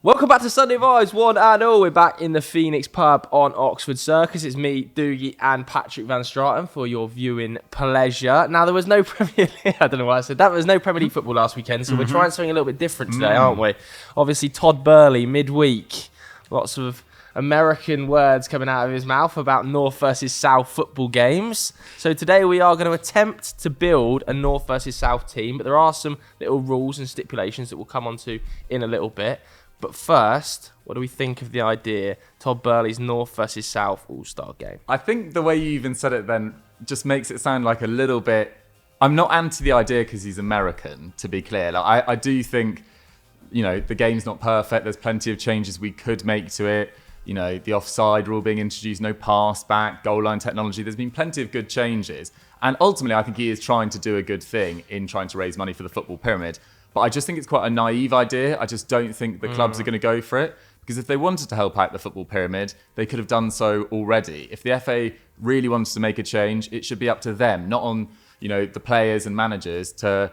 Welcome back to Sunday Vibes, one and all. We're back in the Phoenix pub on Oxford Circus. It's me, Doogie, and Patrick Van Straten for your viewing pleasure. Now, there was no Premier League, I don't know why I said that, there was no Premier League football last weekend, so we're trying something a little bit different today, aren't we? Obviously, Todd Burley, midweek, lots of American words coming out of his mouth about North versus South football games. So today we are going to attempt to build a North versus South team, but there are some little rules and stipulations that we'll come on to in a little bit. But first, what do we think of the idea, Todd Burley's North versus South All-Star game? I think the way you even said it then just makes it sound like a little bit... I'm not anti the idea because he's American, to be clear. Like, I do think, the game's not perfect. There's plenty of changes we could make to it. The offside rule being introduced, no pass back, goal line technology. There's been plenty of good changes. And ultimately, I think he is trying to do a good thing in trying to raise money for the football pyramid. But I just think it's quite a naive idea. I just don't think the clubs are going to go for it. Because if they wanted to help out the football pyramid, they could have done so already. If the FA really wants to make a change, it should be up to them, not on the players and managers to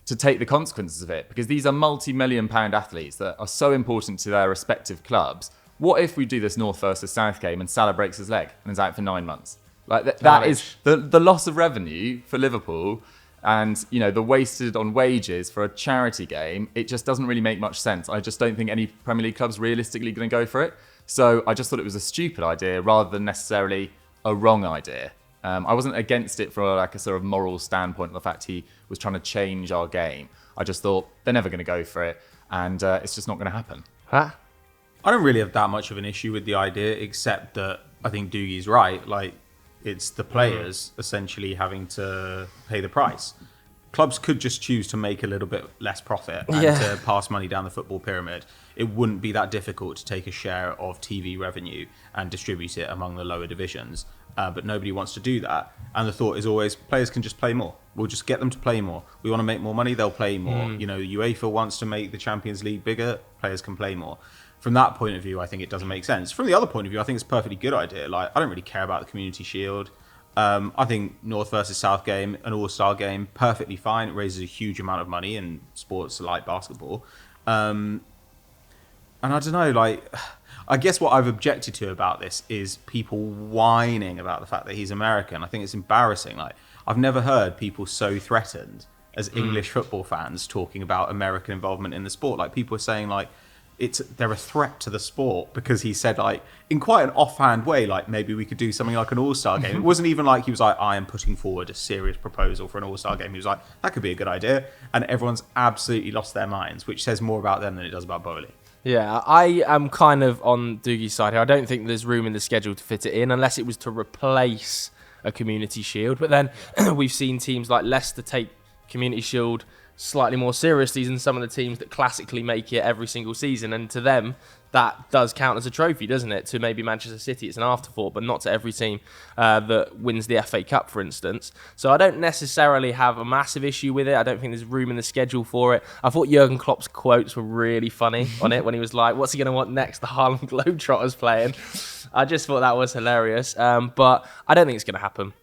take the consequences of it. Because these are multi-million-pound athletes that are so important to their respective clubs. What if we do this North versus South game and Salah breaks his leg and is out for 9 months? Like that is the loss of revenue for Liverpool. And, the wasted on wages for a charity game, it just doesn't really make much sense. I just don't think any Premier League club's realistically going to go for it. So I just thought it was a stupid idea rather than necessarily a wrong idea. I wasn't against it from a sort of moral standpoint, the fact he was trying to change our game. I just thought they're never going to go for it, and it's just not going to happen. Huh? I don't really have that much of an issue with the idea, except that I think Doogie's right. It's the players essentially having to pay the price. Clubs could just choose to make a little bit less profit and to pass money down the football pyramid. It wouldn't be that difficult to take a share of TV revenue and distribute it among the lower divisions. But nobody wants to do that. And the thought is always, players can just play more. We'll just get them to play more. We want to make more money, they'll play more. UEFA wants to make the Champions League bigger, players can play more. From that point of view, I think it doesn't make sense. From the other point of view, I think it's a perfectly good idea. I don't really care about the Community Shield. I think North versus South game, an all-star game, perfectly fine. It raises a huge amount of money in sports like basketball. And I don't know, I guess what I've objected to about this is people whining about the fact that he's American. I think it's embarrassing. I've never heard people so threatened as English football fans talking about American involvement in the sport. People are saying, they're a threat to the sport because he said, in quite an offhand way, maybe we could do something like an all-star game. It wasn't even like he was like, I am putting forward a serious proposal for an all-star game. He was like, that could be a good idea. And everyone's absolutely lost their minds, which says more about them than it does about Bowley. Yeah, I am kind of on Doogie's side here. I don't think there's room in the schedule to fit it in unless it was to replace a Community Shield. But then we've seen teams like Leicester take Community Shield slightly more seriously than some of the teams that classically make it every single season, and to them that does count as a trophy, doesn't it? To maybe Manchester City it's an afterthought, but not to every team that wins the FA Cup, for instance. So I don't necessarily have a massive issue with it. I don't think there's room in the schedule for it. I thought Jurgen Klopp's quotes were really funny on it when he was like, what's he going to want next? The Harlem Globetrotters playing. I just thought that was hilarious, but I don't think it's going to happen.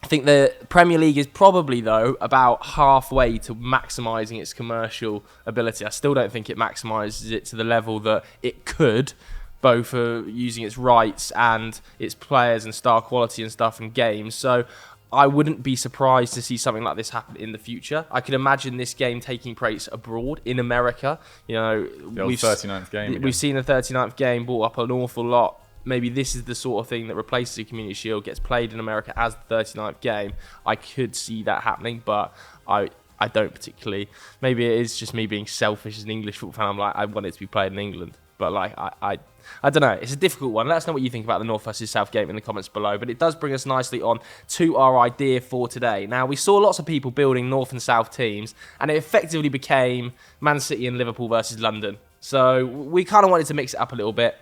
I think the Premier League is probably, though, about halfway to maximising its commercial ability. I still don't think it maximises it to the level that it could, both for using its rights and its players and star quality and stuff and games. So I wouldn't be surprised to see something like this happen in the future. I could imagine this game taking place abroad in America. The old 39th game. We've seen the 39th game brought up an awful lot. Maybe this is the sort of thing that replaces the Community Shield, gets played in America as the 39th game. I could see that happening, but I don't particularly. Maybe it is just me being selfish as an English football fan. I'm like, I want it to be played in England. But I don't know. It's a difficult one. Let us know what you think about the North versus South game in the comments below. But it does bring us nicely on to our idea for today. Now, we saw lots of people building North and South teams, and it effectively became Man City and Liverpool versus London. So we kind of wanted to mix it up a little bit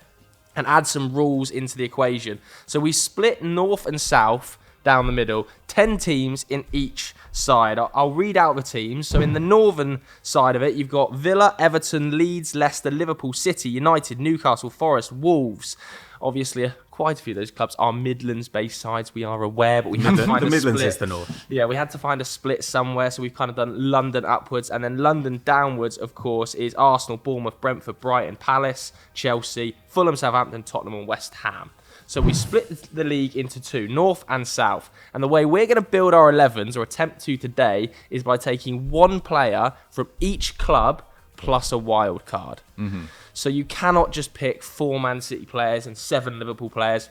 and add some rules into the equation. So we split North and South down the middle, 10 teams in each side. I'll read out the teams. So in the northern side of it, you've got Villa, Everton, Leeds, Leicester, Liverpool, City, United, Newcastle, Forest, Wolves. Obviously, quite quite a few of those clubs are Midlands-based sides. We are aware, but we had to find The a Midlands split. is the north. Yeah, we had to find a split somewhere, so we've kind of done London upwards, and then London downwards, of course, is Arsenal, Bournemouth, Brentford, Brighton, Palace, Chelsea, Fulham, Southampton, Tottenham, and West Ham. So we split the league into two, North and South. And the way we're going to build our 11s, or attempt to today, is by taking one player from each club plus a wild card. Mm-hmm. So you cannot just pick 4 Man City players and 7 Liverpool players.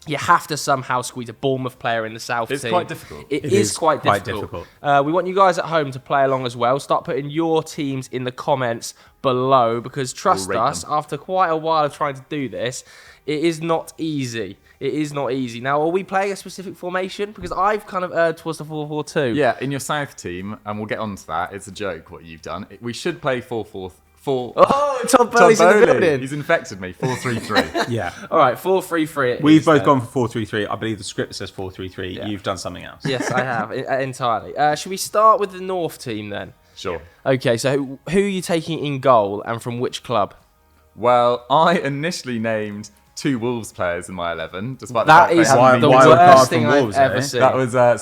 You have to somehow squeeze a Bournemouth player in the South team. It's quite difficult. It is quite difficult. We want you guys at home to play along as well. Start putting your teams in the comments below, because trust us, after quite a while of trying to do this, it is not easy. It is not easy. Now, are we playing a specific formation? Because I've kind of erred towards the 4-4-2. Yeah, in your South team, and we'll get on to that, it's a joke what you've done. We should play 4-4-4. Oh, Tom Bowley's in the building. He's infected me. 4-3-3. Yeah. All right, 4-3-3. We've both gone for 4-3-3. I believe the script says 4-3-3. Yeah. You've done something else. Yes, I have, entirely. Should we start with the North team then? Sure. Okay, so who are you taking in goal and from which club? Well, I initially named 2 Wolves players in my 11, despite That the is fact they haven't the been wild used. card worst thing from I've Wolves, ever eh? seen.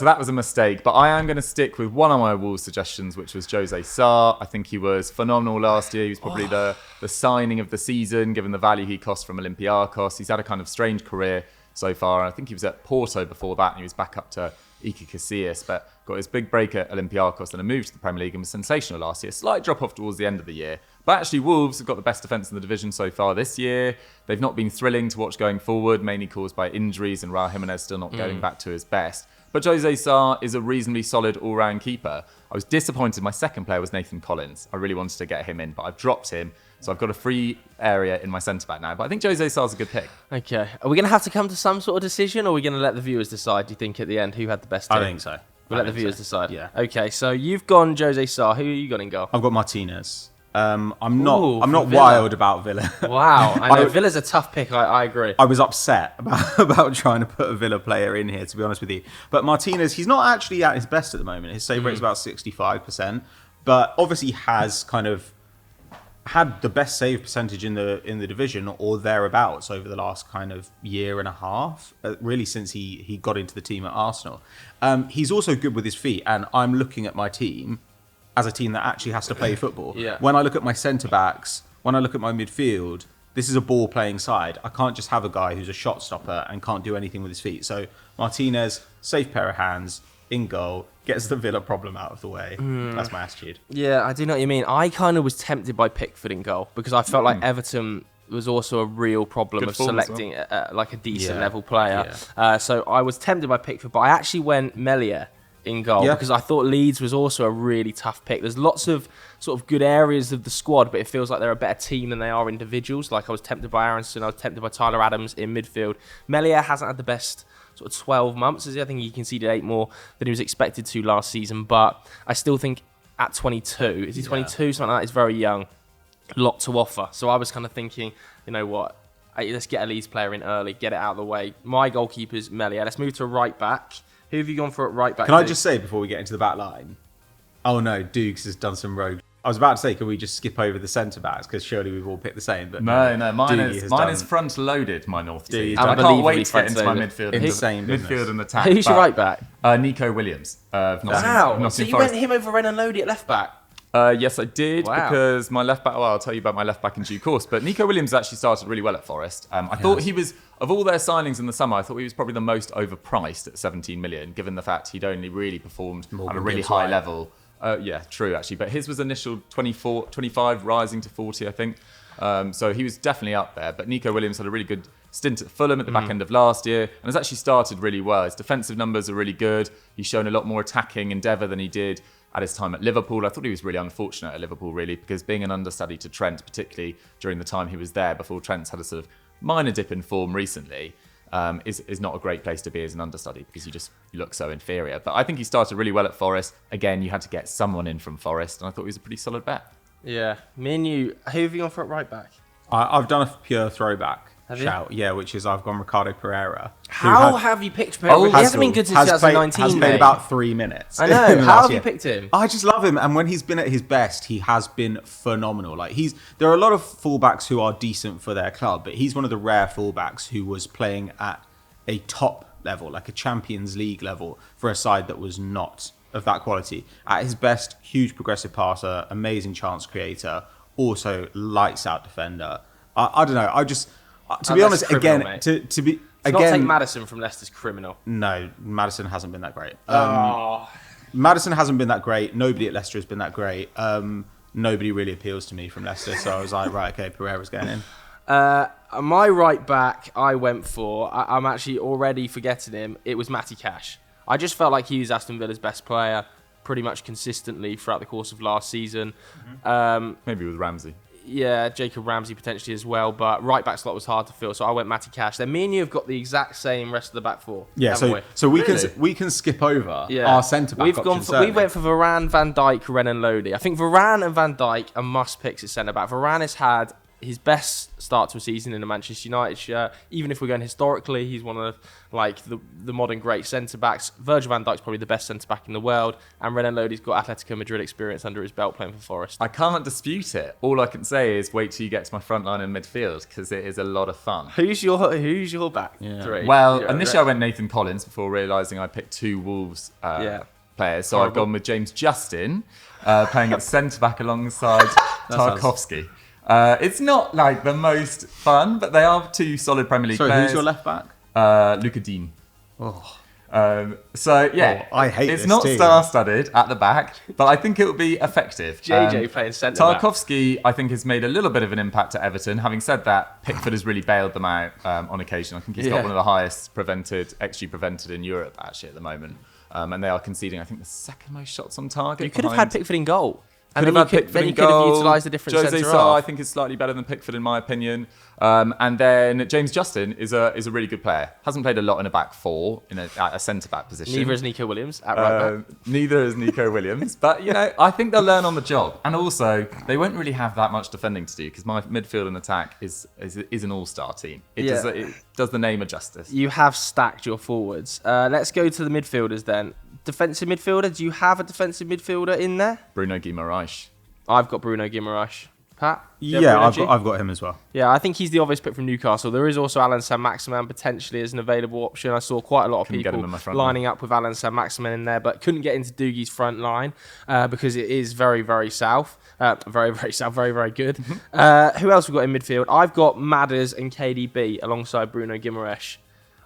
That was a mistake, but I am going to stick with one of my Wolves suggestions, which was Jose Sarr. I think he was phenomenal last year. He was probably the signing of the season, given the value he cost from Olympiacos. He's had a kind of strange career so far. I think he was at Porto before that, and he was back up to Iker Casillas, but got his big break at Olympiacos and a move to the Premier League and was sensational last year. Slight drop off towards the end of the year. But actually, Wolves have got the best defence in the division so far this year. They've not been thrilling to watch going forward, mainly caused by injuries and Raul Jimenez still not going back to his best. But Jose Sarr is a reasonably solid all-round keeper. I was disappointed my second player was Nathan Collins. I really wanted to get him in, but I've dropped him. So I've got a free area in my centre-back now. But I think Jose Sarr's a good pick. Okay. Are we going to have to come to some sort of decision, or are we going to let the viewers decide, do you think, at the end, who had the best team? I think so. We'll let the viewers decide. Yeah. Okay, so you've gone Jose Sarr. Who are you got in goal? I've got Martinez. I'm Ooh, not for Villa. wild about Villa. Wow. I know. Villa's a tough pick. I agree. I was upset about trying to put a Villa player in here, to be honest with you. But Martinez, he's not actually at his best at the moment. His save rate is about 65%, but obviously has kind of had the best save percentage in the division or thereabouts over the last kind of year and a half, really since he got into the team at Arsenal. He's also good with his feet, and I'm looking at my team as a team that actually has to play football. Yeah. When I look at my centre-backs, when I look at my midfield, this is a ball-playing side. I can't just have a guy who's a shot stopper and can't do anything with his feet. So Martinez, safe pair of hands, in goal, gets the Villa problem out of the way. That's my attitude. Yeah, I do know what you mean. I kind of was tempted by Pickford in goal because I felt like Everton was also a real problem Good of form as selecting like a decent level player. Yeah. So I was tempted by Pickford, but I actually went Melia in goal because I thought Leeds was also a really tough pick. There's lots of sort of good areas of the squad, but it feels like they're a better team than they are individuals. Like I was tempted by Eriksen, I was tempted by Tyler Adams in midfield. Melia hasn't had the best sort of 12 months, as I think he conceded 8 more than he was expected to last season, but I still think at 22, is he 22? Something like that, he's very young, lot to offer. So I was kind of thinking, you know what, let's get a Leeds player in early, get it out of the way. My goalkeeper's Melia. Let's move to right back. Who have you gone for at right back? Can I just say before we get into the back line? Oh no, Dukes has done some rogue. I was about to say, can we just skip over the centre backs because surely we've all picked the same? But No, mine Doogie is front loaded. My North team. He's I done can't wait to get into my front-loaded. midfield. Insane business. Midfield and attack. Who's your right back? Nico Williams. Of Wow, Nottingham so you Forest. went him over Renan Lodi at left back? Yes, I did, Wow. because my left back, well, I'll tell you about my left back in due course, but Nico Williams actually started really well at Forest. I thought he was, of all their signings in the summer, I thought he was probably the most overpriced at 17 million, given the fact he'd only really performed at a really Gibbs high White. level. Yeah, true, actually, but his was initial 25, rising to 40, I think. So he was definitely up there, but Nico Williams had a really good stint at Fulham at the back end of last year and has actually started really well. His defensive numbers are really good. He's shown a lot more attacking endeavour than he did at his time at Liverpool. I thought he was really unfortunate at Liverpool, really, because being an understudy to Trent, particularly during the time he was there before Trent's had a sort of minor dip in form recently, is not a great place to be as an understudy because you look so inferior. But I think he started really well at Forest. Again, you had to get someone in from Forest, and I thought he was a pretty solid bet. Yeah. Me and you, who have you gone for at right back? I've done a pure throwback. shout. Yeah, which is I've gone Ricardo Pereira. How have you picked Pereira? He hasn't been good since 2019, Has played about 3 minutes. I know. How have you picked him? I just love him, and when he's been at his best, he has been phenomenal. Like there are a lot of fullbacks who are decent for their club, but he's one of the rare fullbacks who was playing at a top level, like a Champions League level, for a side that was not of that quality. At his best, huge progressive passer, amazing chance creator, also lights out defender. I don't know. To be honest, again, mate. to be Not again, take Maddison from Leicester's criminal. no, Maddison hasn't been that great. Oh. Maddison hasn't been that great. Nobody at Leicester has been that great. Nobody really appeals to me from Leicester, so I was like, right, okay, Pereira's going in. My right back, I went for. I'm actually already forgetting him. It was Matty Cash. I just felt like he was Aston Villa's best player pretty much consistently throughout the course of last season. Maybe with Ramsey. Yeah, Jacob Ramsey potentially as well, but right back slot was hard to fill, so I went Matty Cash. Then me and you have got the exact same rest of the back four. Yeah, so we can skip over our centre back. We went for Varane, Van Dijk, Renan Lodi. I think Varane and Van Dijk are must picks at centre back. Varane has had his best start to a season in a Manchester United shirt. Even if we're going historically, he's one of the modern great centre backs. Virgil van Dijk's probably the best centre back in the world, and Renan Lodi's got Atletico Madrid experience under his belt playing for Forest. I can't dispute it. All I can say is wait till you get to my front line in midfield because it is a lot of fun. Who's your back three? Well, initially I went Nathan Collins before realising I picked two Wolves players. So I've gone with James Justin playing at centre back alongside Tarkowski. It's not like the most fun, but they are two solid Premier League players. Who's your left back? Luca Dean. I hate it's not star-studded at the back, but I think it will be effective. JJ playing centre back. Tarkowski, I think, has made a little bit of an impact at Everton. Having said that, Pickford has really bailed them out on occasion. I think he's got one of the highest XG prevented in Europe actually at the moment, and they are conceding, I think, the second most shots on target. You could have had Pickford in goal. And then you could have utilised a different Jose centre Sarr, half. I think, is slightly better than Pickford in my opinion. And then James Justin is a really good player. Hasn't played a lot in a back four at a centre back position. Neither is Nico Williams at right back. Neither is Nico Williams. But I think they'll learn on the job. And also, they won't really have that much defending to do because my midfield and attack is an all-star team. It does the name of justice. You have stacked your forwards. Let's go to the midfielders then. Defensive midfielder. Do you have a defensive midfielder in there? Bruno Guimaraes. I've got Bruno Guimaraes. Pat? Yeah, I've got him as well. Yeah, I think he's the obvious pick from Newcastle. There is also Alan Saint-Maximin potentially as an available option. I saw quite a lot of people lining up with Alan Saint-Maximin in there, but couldn't get into Doogie's front line because it is very, very south. Very, very south. Very, very good. Who else have we got in midfield? I've got Madders and KDB alongside Bruno Guimaraes.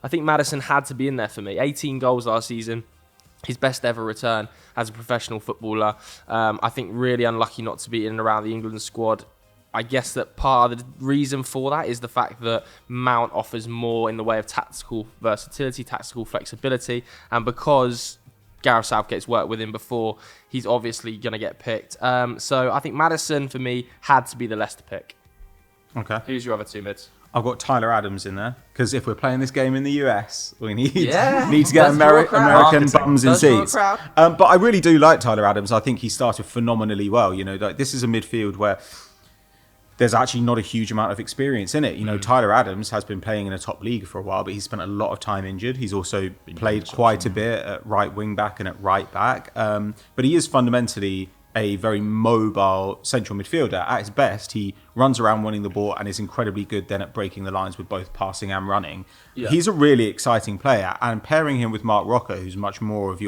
I think Maddison had to be in there for me. 18 goals last season. His best ever return as a professional footballer. I think really unlucky not to be in and around the England squad. I guess that part of the reason for that is the fact that Mount offers more in the way of tactical versatility, tactical flexibility, and because Gareth Southgate's worked with him before, he's obviously going to get picked. So I think Maddison, for me, had to be the Leicester pick. Okay. Who's your other two mids? I've got Tyler Adams in there because if we're playing this game in the US, we need to get American bums in seats. But I really do like Tyler Adams. I think he started phenomenally well. This is a midfield where there's actually not a huge amount of experience in it. Tyler Adams has been playing in a top league for a while, but he's spent a lot of time injured. He's also played quite a bit at right wing back and at right back. But he is fundamentally a very mobile central midfielder. At his best, he runs around winning the ball and is incredibly good then at breaking the lines with both passing and running. Yeah. He's a really exciting player, and pairing him with Mark Rocker, who's much more of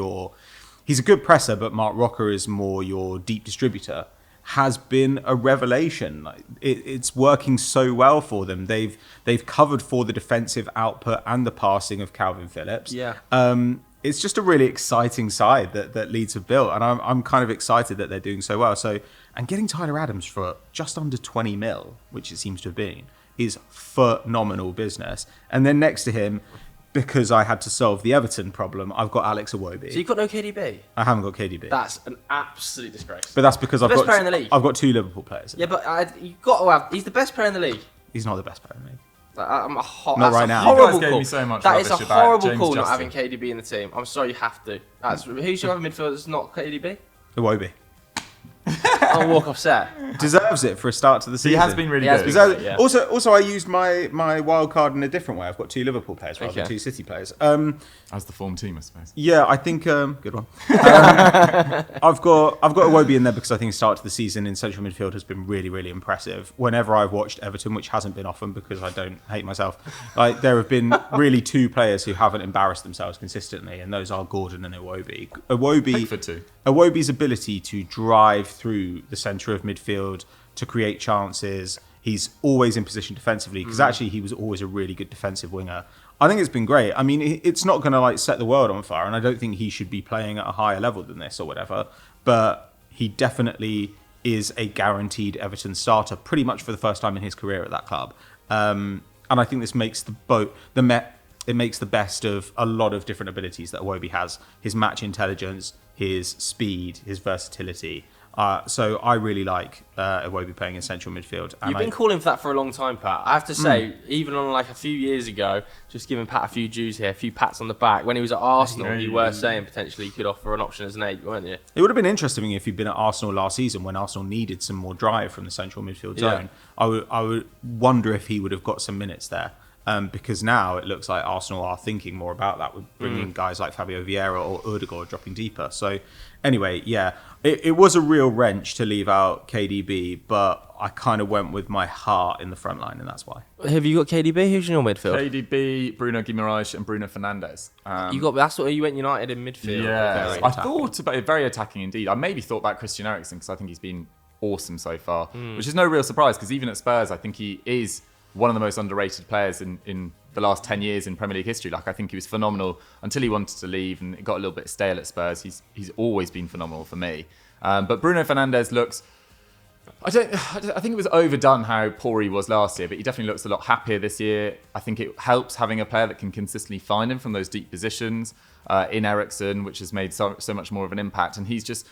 he's a good presser, but Mark Rocker is more your deep distributor, has been a revelation. It's working so well for them. They've covered for the defensive output and the passing of Calvin Phillips. Yeah. It's just a really exciting side that Leeds have built, and I'm kind of excited that they're doing so well. And getting Tyler Adams for just under 20 mil, which it seems to have been, is phenomenal business. And then next to him, because I had to solve the Everton problem, I've got Alex Iwobi. So you've got no KDB? I haven't got KDB. That's an absolute disgrace. But that's because I've got two Liverpool players. Yeah, but you've got to have. He's the best player in the league. He's not the best player in the league. Not right now. Horrible you guys gave call. me so much that is a about horrible James call Justin. not having KDB in the team. I'm sorry, you have to. Who's your other midfielder that's not KDB? Iwobi. on walk-off set. Deserves it for a start to the season. He has been really He has good. been great, yeah. Also, I used my wild card in a different way. I've got 2 Liverpool players rather than Okay. 2 City players. As the form team, I suppose. Yeah, I think good one. I've got Iwobi in there because I think the start to the season in central midfield has been really, really impressive. Whenever I've watched Everton, which hasn't been often because I don't hate myself, like there have been really 2 players who haven't embarrassed themselves consistently, and those are Gordon and Iwobi. Pickford too. Iwobi's ability to drive through the centre of midfield to create chances. He's always in position defensively because actually he was always a really good defensive winger. I think it's been great. I mean, it's not going to like set the world on fire, and I don't think he should be playing at a higher level than this or whatever. But he definitely is a guaranteed Everton starter, pretty much for the first time in his career at that club. And I think this makes it makes the best of a lot of different abilities that Iwobi has: his match intelligence, his speed, his versatility. So I really like Iwobi playing in central midfield. And You've been calling for that for a long time, Pat. I have to say, even on like a few years ago, just giving Pat a few dues here, a few pats on the back. When he was at Arsenal, you were saying potentially he could offer an option as an 8, weren't you? It would have been interesting if he'd been at Arsenal last season when Arsenal needed some more drive from the central midfield zone. I would wonder if he would have got some minutes there. Because now it looks like Arsenal are thinking more about that with bringing guys like Fabio Vieira or Odegaard dropping deeper. So anyway, yeah, it was a real wrench to leave out KDB, but I kind of went with my heart in the front line, and that's why. Have you got KDB? Who's in your midfield? KDB, Bruno Guimaraes, and Bruno Fernandes. That's what you went United in midfield. Yeah, Very I attacking. thought about it, very attacking indeed. I maybe thought about Christian Eriksen because I think he's been awesome so far, which is no real surprise because even at Spurs, I think he is one of the most underrated players in the last 10 years in Premier League history. Like, I think he was phenomenal until he wanted to leave and it got a little bit stale at Spurs. He's always been phenomenal for me. But Bruno Fernandes looks... I think it was overdone how poor he was last year, but he definitely looks a lot happier this year. I think it helps having a player that can consistently find him from those deep positions in Eriksen, which has made so much more of an impact. And he's just,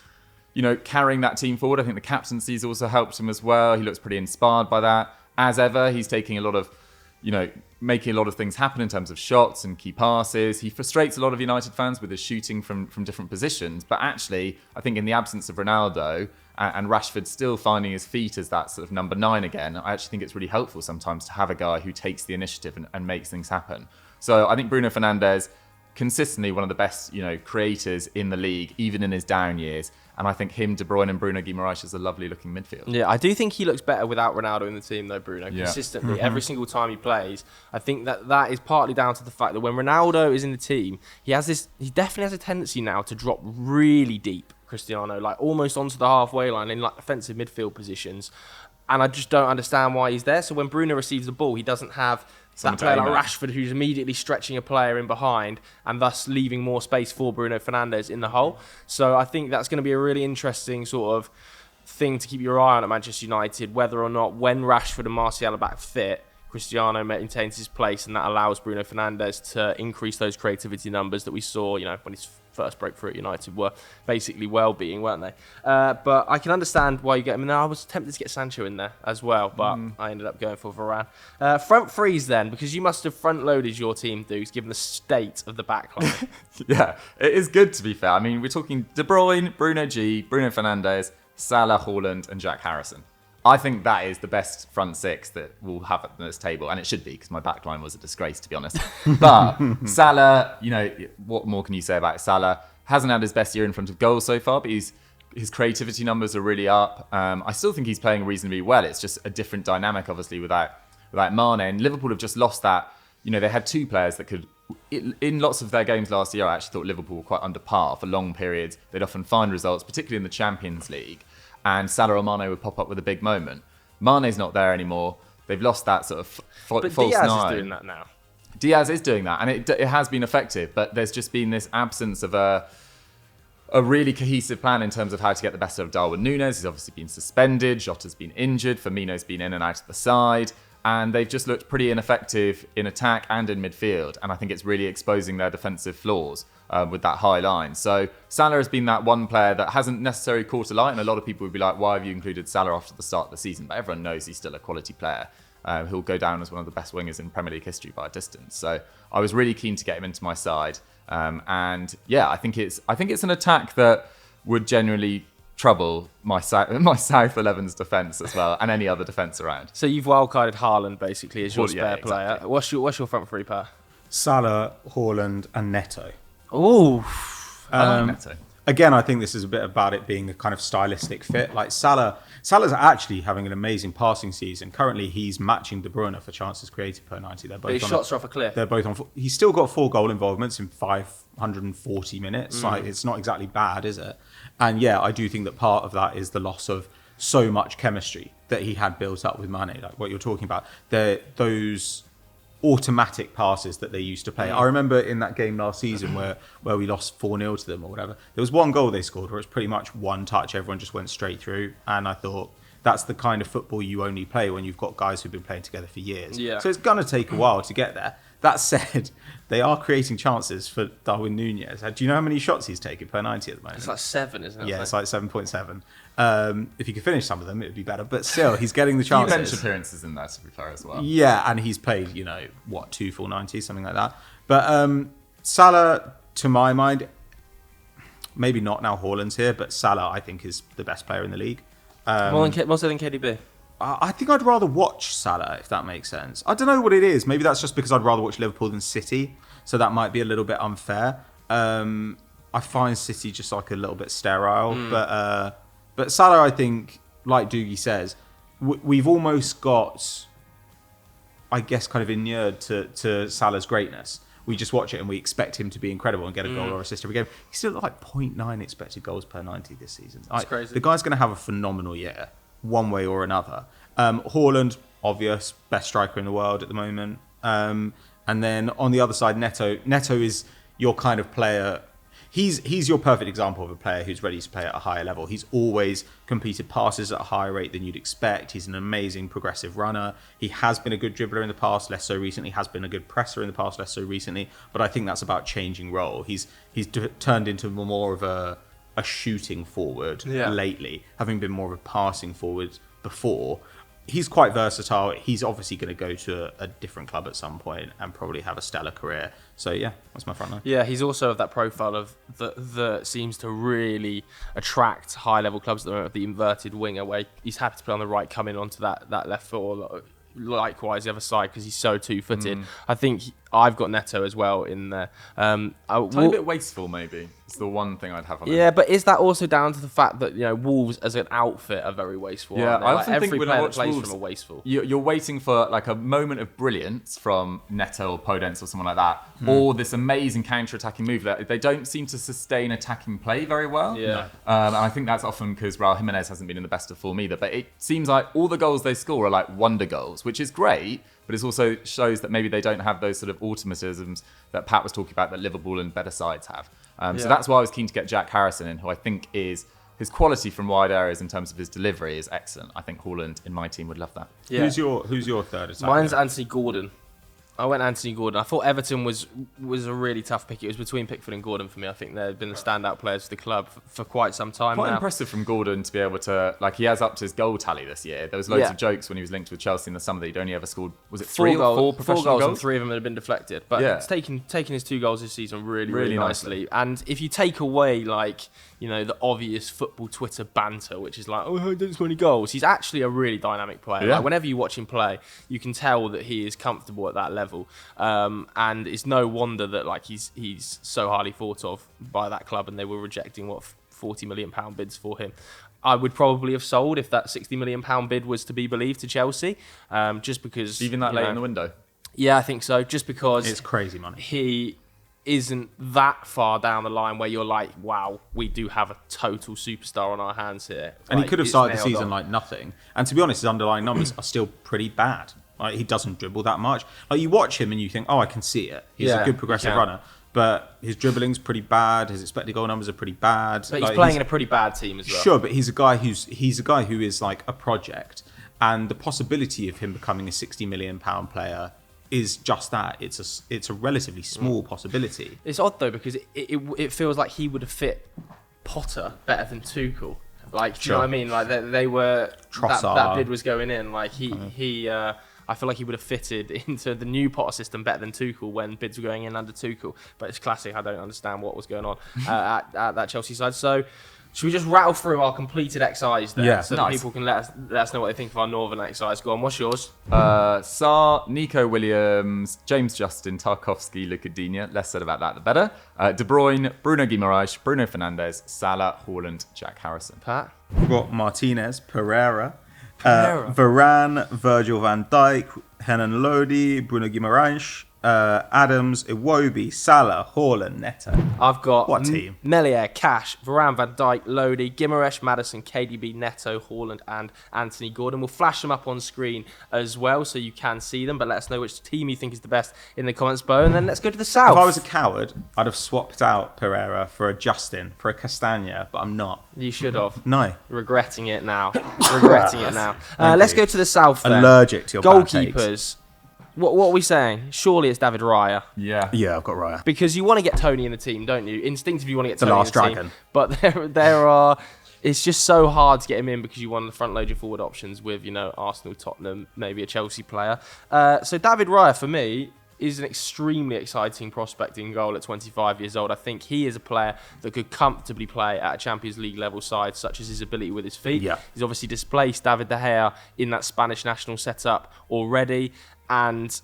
carrying that team forward. I think the captaincy's also helped him as well. He looks pretty inspired by that. As ever, he's taking a lot of, making a lot of things happen in terms of shots and key passes. He frustrates a lot of United fans with his shooting from different positions. But actually, I think in the absence of Ronaldo and Rashford still finding his feet as that sort of number 9 again, I actually think it's really helpful sometimes to have a guy who takes the initiative and makes things happen. So I think Bruno Fernandes, consistently one of the best, creators in the league, even in his down years. And I think him, De Bruyne and Bruno Guimaraes is a lovely looking midfield. Yeah, I do think he looks better without Ronaldo in the team though, Bruno, Yeah. consistently. Every single time he plays. I think that is partly down to the fact that when Ronaldo is in the team, he definitely has a tendency now to drop really deep, Cristiano, like almost onto the halfway line in like defensive midfield positions. And I just don't understand why he's there. So when Bruno receives the ball, he doesn't have Someone that player to like aim at. Rashford who's immediately stretching a player in behind and thus leaving more space for Bruno Fernandes in the hole. So I think that's going to be a really interesting sort of thing to keep your eye on at Manchester United, whether or not when Rashford and Martial are back fit, Cristiano maintains his place, and that allows Bruno Fernandes to increase those creativity numbers that we saw, when his first breakthrough at United were basically well-being, weren't they? But I can understand why you get him in there. I was tempted to get Sancho in there as well, but I ended up going for Varane. Front threes then, because you must have front-loaded your team, Dukes, given the state of the backline. Yeah, it is good to be fair. I mean, we're talking De Bruyne, Bruno G, Bruno Fernandes, Salah, Haaland, and Jack Harrison. I think that is the best front 6 that we'll have at this table, and it should be because my backline was a disgrace, to be honest. But Salah, what more can you say about Salah? Hasn't had his best year in front of goals so far, but his creativity numbers are really up. I still think he's playing reasonably well. It's just a different dynamic, obviously, without Mane. And Liverpool have just lost that. They had 2 players that could, in lots of their games last year, I actually thought Liverpool were quite under par for long periods. They'd often find results, particularly in the Champions League. And Salah or Mane would pop up with a big moment. Mane's not there anymore. They've lost that sort of false But Diaz nine. is doing that now. Diaz is doing that, and it has been effective. But there's just been this absence of a really cohesive plan in terms of how to get the best out of Darwin Núñez. He's obviously been suspended. Jota's been injured. Firmino's been in and out of the side. And they've just looked pretty ineffective in attack and in midfield. And I think it's really exposing their defensive flaws with that high line. So Salah has been that one player that hasn't necessarily caught a light. And a lot of people would be like, why have you included Salah after the start of the season? But everyone knows he's still a quality player. He'll go down as one of the best wingers in Premier League history by a distance. So I was really keen to get him into my side. And yeah, I think it's an attack that would generally trouble my South 11's defence as well, and any other defence around. So you've wildcarded Haaland basically as your Well, yeah, spare player. exactly. What's your front three, Pat? Salah, Haaland, and Neto. Oh, I like Neto. Again, I think this is a bit about it being a kind of stylistic fit. Like Salah's actually having an amazing passing season. Currently, he's matching De Bruyne for chances created per 90. They're both his shots are off a cliff. They're both on. He's still got 4 goal involvements in 540 minutes. Like, it's not exactly bad, is it? And yeah, I do think that part of that is the loss of so much chemistry that he had built up with Mane. Like what you're talking about, those automatic passes that they used to play. I remember in that game last season where we lost 4-0 to them or whatever, there was one goal they scored where it was pretty much one touch, everyone just went straight through, and I thought that's the kind of football you only play when you've got guys who've been playing together for years. Yeah. So it's going to take a while to get there. That said, they are creating chances for Darwin Núñez. Do you know how many shots he's taken per 90 at the moment? It's like 7, isn't it? Yeah, it's like 7.7. If he could finish some of them, it would be better. But still, he's getting the chances. Bench appearances in there, to be fair, as well. Yeah, and he's played, 2 full 90s, something like that. But Salah, to my mind, maybe not now Haaland's here, but Salah, I think, is the best player in the league. More so than KDB. I think I'd rather watch Salah, if that makes sense. I don't know what it is. Maybe that's just because I'd rather watch Liverpool than City, so that might be a little bit unfair. I find City just like a little bit sterile, but Salah, I think, like Doogie says, we've almost got, I guess, kind of inured to Salah's greatness. We just watch it and we expect him to be incredible and get a goal or assist every game. He's still at like 0.9 expected goals per 90 this season. That's crazy. The guy's going to have a phenomenal year, one way or another. Haaland, obvious, best striker in the world at the moment. And then on the other side, Neto. Neto is your kind of player. He's your perfect example of a player who's ready to play at a higher level. He's always completed passes at a higher rate than you'd expect. He's an amazing progressive runner. He has been a good dribbler in the past, less so recently. Has been a good presser in the past, less so recently. But I think that's about changing role. He's turned into more of a shooting forward lately, having been more of a passing forward before. He's quite versatile. He's obviously going to go to a different club at some point and probably have a stellar career. So yeah, that's my front line. Yeah, he's also of that profile of that seems to really attract high-level clubs. The inverted winger, where he's happy to play on the right, coming onto that left foot, or likewise the other side, because he's so two-footed. I think I've got Neto as well in there. A bit wasteful, maybe. It's the one thing I'd have on him. Yeah, but is that also down to the fact that Wolves as an outfit are very wasteful? Yeah, I often think every player that plays Wolves, from a wasteful. You're waiting for like a moment of brilliance from Neto or Podence or someone like that, or this amazing counter-attacking move. They don't seem to sustain attacking play very well. Yeah, and I think that's often because Raul Jimenez hasn't been in the best of form either. But it seems like all the goals they score are like wonder goals, which is great. But it also shows that maybe they don't have those sort of automatisms that Pat was talking about that Liverpool and better sides have. So that's why I was keen to get Jack Harrison in, who I think is his quality from wide areas in terms of his delivery is excellent. I think Haaland in my team would love that. Yeah. Who's your third attacker? Mine's Anthony Gordon. I went Anthony Gordon. I thought Everton was a really tough pick. It was between Pickford and Gordon for me. I think they've been the standout players for the club for quite some time Quite now. impressive from Gordon to be able to, like, he has upped his goal tally this year. There was loads of jokes when he was linked with Chelsea in the summer that he'd only ever scored, was it four professional goals? And 3 of them had been deflected. But it's taken his 2 goals this season really nicely. And if you take away, like, the obvious football Twitter banter, which is like, oh, he didn't score any goals, he's actually a really dynamic player. Yeah. Like, whenever you watch him play, you can tell that he is comfortable at that level. And it's no wonder that like he's so highly thought of by that club, and they were rejecting £40 million bids for him. I would probably have sold if that £60 million bid was to be believed to Chelsea, just because Even that late in the window. Yeah, I think so. Just because It's crazy money. He isn't that far down the line where you're like, wow, we do have a total superstar on our hands here. And like, he could have started the season like nothing. And to be honest, his underlying numbers are still pretty bad. Like, he doesn't dribble that much. Like, you watch him and you think, oh, I can see it. He's a good progressive runner. But his dribbling's pretty bad. His expected goal numbers are pretty bad. But he's playing in a pretty bad team as well. Sure, but he's a guy who is like a project. And the possibility of him becoming a £60 million player is just that. It's a relatively small possibility. It's odd though, because it feels like he would have fit Potter better than Tuchel. Like, do you know what I mean? Like they were that bid was going in. Like he I feel like he would have fitted into the new Potter system better than Tuchel when bids were going in under Tuchel. But it's classic. I don't understand what was going on at that Chelsea side. So Should we just rattle through our completed XIs there? Yeah. So Nice. that people can let us know what they think of our Northern XIs. Go on, what's yours? Sarr, Nico Williams, James Justin, Tarkovsky, Luka Digne. Less said about that, the better. De Bruyne, Bruno Guimaraes, Bruno Fernandes, Salah, Haaland, Jack Harrison. Pat? We've got Martinez, Pereira, Pereira. Varane, Virgil van Dijk, Henan Lodi, Bruno Guimaraes, Adams, Iwobi, Salah, Haaland, Neto. I've got What team? Melier, Cash, Varane, Van Dijk, Lodi, Guimaraes, Maddison, KDB, Neto, Haaland, and Anthony Gordon. We'll flash them up on screen as well so you can see them, but let us know which team you think is the best in the comments below. And then let's go to the south. If I was a coward, I'd have swapped out Pereira for a Justin, for a Castagna, but I'm not. You should have. No. Regretting it now. Let's go to the south then. Allergic to your bad takes. Goalkeepers. What are we saying? Surely it's David Raya. Yeah. Yeah, I've got Raya. Because you want to get Tony in the team, don't you? Instinctively, you want to get The Tony last in the team. dragon. But there are... It's just so hard to get him in because you want to front load your forward options with, Arsenal, Tottenham, maybe a Chelsea player. So David Raya, for me, is an extremely exciting prospect in goal at 25 years old. I think he is a player that could comfortably play at a Champions League level side, such as his ability with his feet. Yeah. He's obviously displaced David De Gea in that Spanish national setup already, and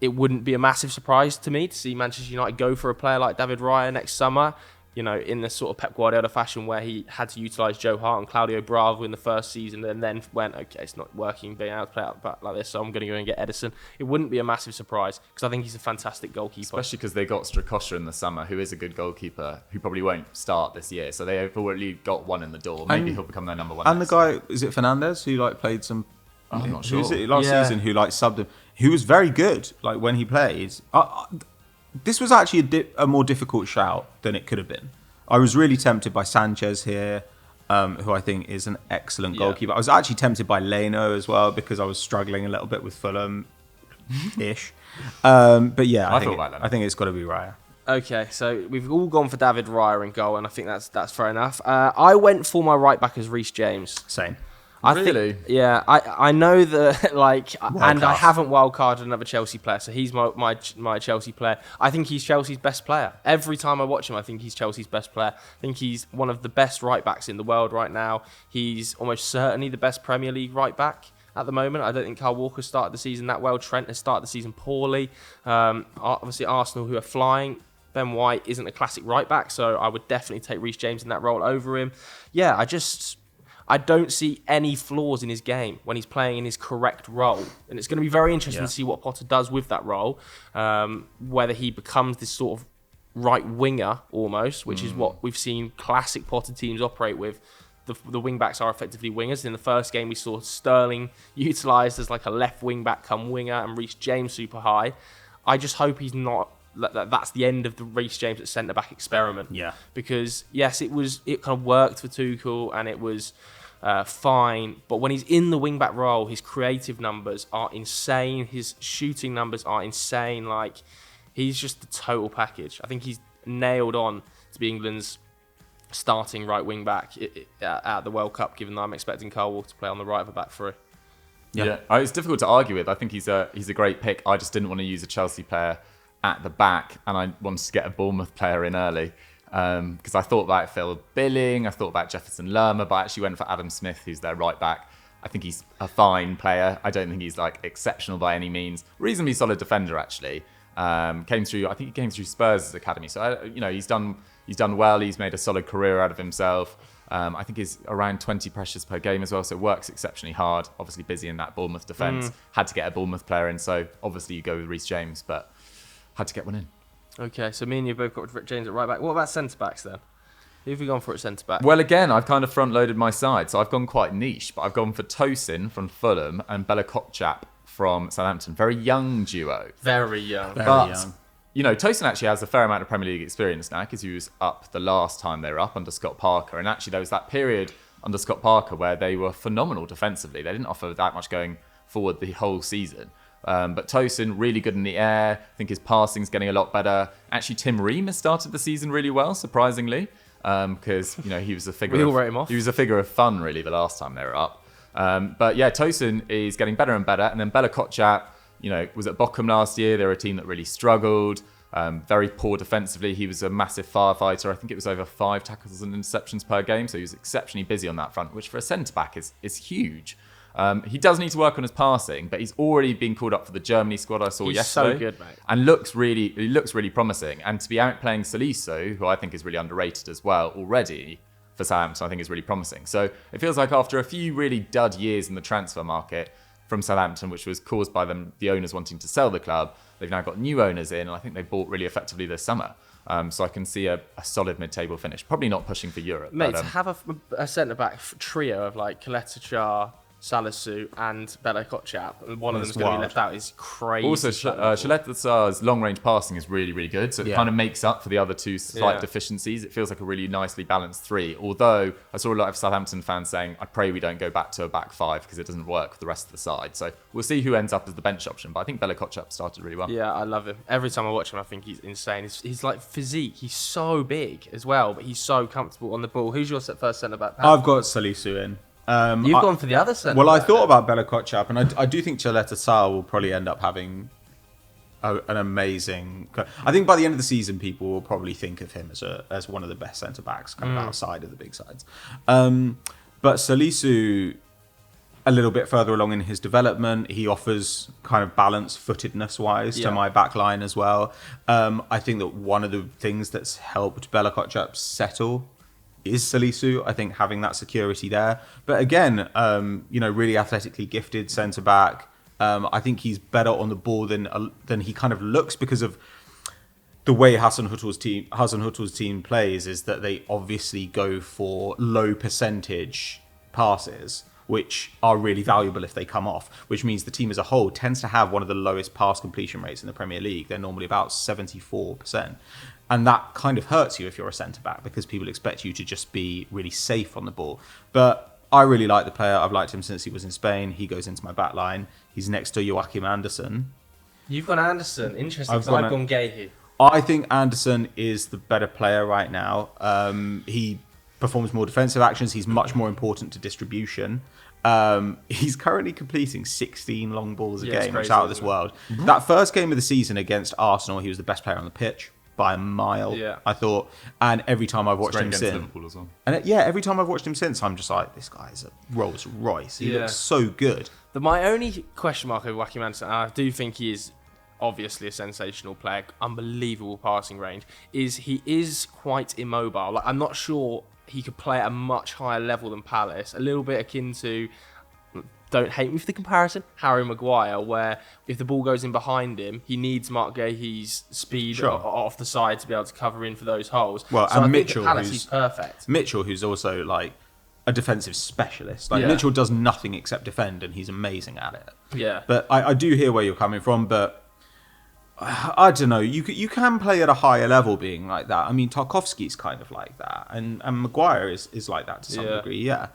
it wouldn't be a massive surprise to me to see Manchester United go for a player like David Raya next summer, in the sort of Pep Guardiola fashion where he had to utilise Joe Hart and Claudio Bravo in the first season and then went, okay, it's not working being able to play out back like this, so I'm going to go and get Edison. It wouldn't be a massive surprise because I think he's a fantastic goalkeeper. Especially because they got Strakosha in the summer, who is a good goalkeeper, who probably won't start this year. So they've already got one in the door. Maybe he'll become their number one. And the guy, is it Fernandez, who played some... I'm not sure. Who's it last season who subbed him? He was very good when he played. This was actually a more difficult shout than it could have been. I was really tempted by Sanchez here, who I think is an excellent goalkeeper. I was actually tempted by Leno as well because I was struggling a little bit with Fulham-ish. But yeah, I think it's got to be Raya. Okay, so we've all gone for David Raya in goal, and I think that's fair enough. I went for my right back as Reece James. Same. Really? I know that, and I card. haven't wildcarded another Chelsea player, so he's my Chelsea player. I think he's Chelsea's best player. Every time I watch him, I think he's Chelsea's best player. I think he's one of the best right backs in the world right now. He's almost certainly the best Premier League right back at the moment. I don't think Kyle Walker started the season that well. Trent has started the season poorly. Obviously, Arsenal, who are flying. Ben White isn't a classic right back, so I would definitely take Reece James in that role over him. Yeah, I don't see any flaws in his game when he's playing in his correct role. And it's going to be very interesting to see what Potter does with that role, whether he becomes this sort of right winger almost, which is what we've seen classic Potter teams operate with. The wing-backs are effectively wingers. In the first game, we saw Sterling utilised as like a left wing-back come winger and Reece James super high. I just hope he's not... That's the end of the Reece James at centre-back experiment. Yeah. Because, yes, it kind of worked for Tuchel and it was... fine, but when he's in the wing-back role, his creative numbers are insane. His shooting numbers are insane. He's just the total package. I think he's nailed on to be England's starting right wing-back at the World Cup, given that I'm expecting Kyle Walker to play on the right of a back three. Yeah, it's difficult to argue with. I think he's a great pick. I just didn't want to use a Chelsea player at the back, and I wanted to get a Bournemouth player in early. Because I thought about Phil Billing, I thought about Jefferson Lerma, but I actually went for Adam Smith, who's their right back. I think he's a fine player. I don't think he's exceptional by any means. Reasonably solid defender, actually. I think he came through Spurs' academy. So he's done well. He's made a solid career out of himself. I think he's around 20 pressures per game as well, so it works exceptionally hard. Obviously busy in that Bournemouth defence. Had to get a Bournemouth player in, so obviously you go with Reece James, but had to get one in. Okay, so me and you both got Rick James at right back. What about centre-backs then? Who have we gone for at centre-back? Well, again, I've kind of front-loaded my side, so I've gone quite niche, but I've gone for Tosin from Fulham and Bella Kotchap from Southampton. Very young duo. Very young. Tosin actually has a fair amount of Premier League experience now because he was up the last time they were up under Scott Parker. And actually, there was that period under Scott Parker where they were phenomenal defensively. They didn't offer that much going forward the whole season. But Tosin, really good in the air. I think his passing's getting a lot better. Actually, Tim Ream has started the season really well, surprisingly, because he was a figure. We all wrote him off. He was a figure of fun, really, the last time they were up. But yeah, Tosin is getting better and better. And then Bella Kotchap, was at Bochum last year. They're a team that really struggled. Very poor defensively. He was a massive firefighter. I think it was over 5 tackles and interceptions per game. So he was exceptionally busy on that front, which for a centre-back is huge. He does need to work on his passing, but he's already been called up for the Germany squad I saw yesterday. He's so good, mate. And looks really promising. And to be outplaying Salisu, who I think is really underrated as well already for Southampton, I think is really promising. So it feels like after a few really dud years in the transfer market from Southampton, which was caused by the owners wanting to sell the club, they've now got new owners in, and I think they bought really effectively this summer. So I can see a solid mid-table finish. Probably not pushing for Europe. Mate, but, to have a centre-back trio of like Kaleta, Salisu and Bella Kotchap, and one of them's going to be left out, is crazy. Also, Shaletta Sarr's long-range passing is really, really good, so it kind of makes up for the other two slight deficiencies. It feels like a really nicely balanced three, although I saw a lot of Southampton fans saying, I pray we don't go back to a back five because it doesn't work for the rest of the side. So we'll see who ends up as the bench option, but I think Bella Kotchap started really well. Yeah, I love him. Every time I watch him, I think he's insane. He's like physique. He's so big as well, but he's so comfortable on the ball. Who's your first centre-back? I've got Salisu in. You've gone for the other centre. Well, I thought about Bella Kotchap, and I do think Chaleta Sarr will probably end up having an amazing. I think by the end of the season, people will probably think of him as one of the best centre backs, kind of outside of the big sides. But Salisu, a little bit further along in his development, he offers kind of balance, footedness wise to my back line as well. I think that one of the things that's helped Bella Kotchap settle is Salisu. I think having that security there. But again, really athletically gifted centre back. I think he's better on the ball than he kind of looks because of the way Hassan Hüttel's team plays. Is that they obviously go for low percentage passes, which are really valuable if they come off, which means the team as a whole tends to have one of the lowest pass completion rates in the Premier League. They're normally about 74%. And that kind of hurts you if you're a centre-back because people expect you to just be really safe on the ball. But I really like the player. I've liked him since he was in Spain. He goes into my back line. He's next to Joachim Andersen. You've gone Andersen. Interesting, because I've gone Gahey. I think Andersen is the better player right now. He performs more defensive actions. He's much more important to distribution. He's currently completing 16 long balls a game, which is out of this world. Mm-hmm. That first game of the season against Arsenal, he was the best player on the pitch by a mile, I thought. And every time I've watched him since, Liverpool as well. And every time I've watched him since, I'm just like, this guy's a Rolls Royce. He looks so good. My only question mark over Joachim Andersen, and I do think he is obviously a sensational player, unbelievable passing range, is he is quite immobile. Like, I'm not sure he could play at a much higher level than Palace, a little bit akin to, don't hate me for the comparison, Harry Maguire, where if the ball goes in behind him, he needs Mark Gahey's speed off the side to be able to cover in for those holes. Well, so and I Mitchell, think he's perfect. Mitchell, who's also like a defensive specialist. Like Mitchell does nothing except defend, and he's amazing at it. Yeah. But I do hear where you're coming from, but I don't know. You can play at a higher level being like that. I mean, Tarkowski's kind of like that, and Maguire is like that to some degree. Yeah.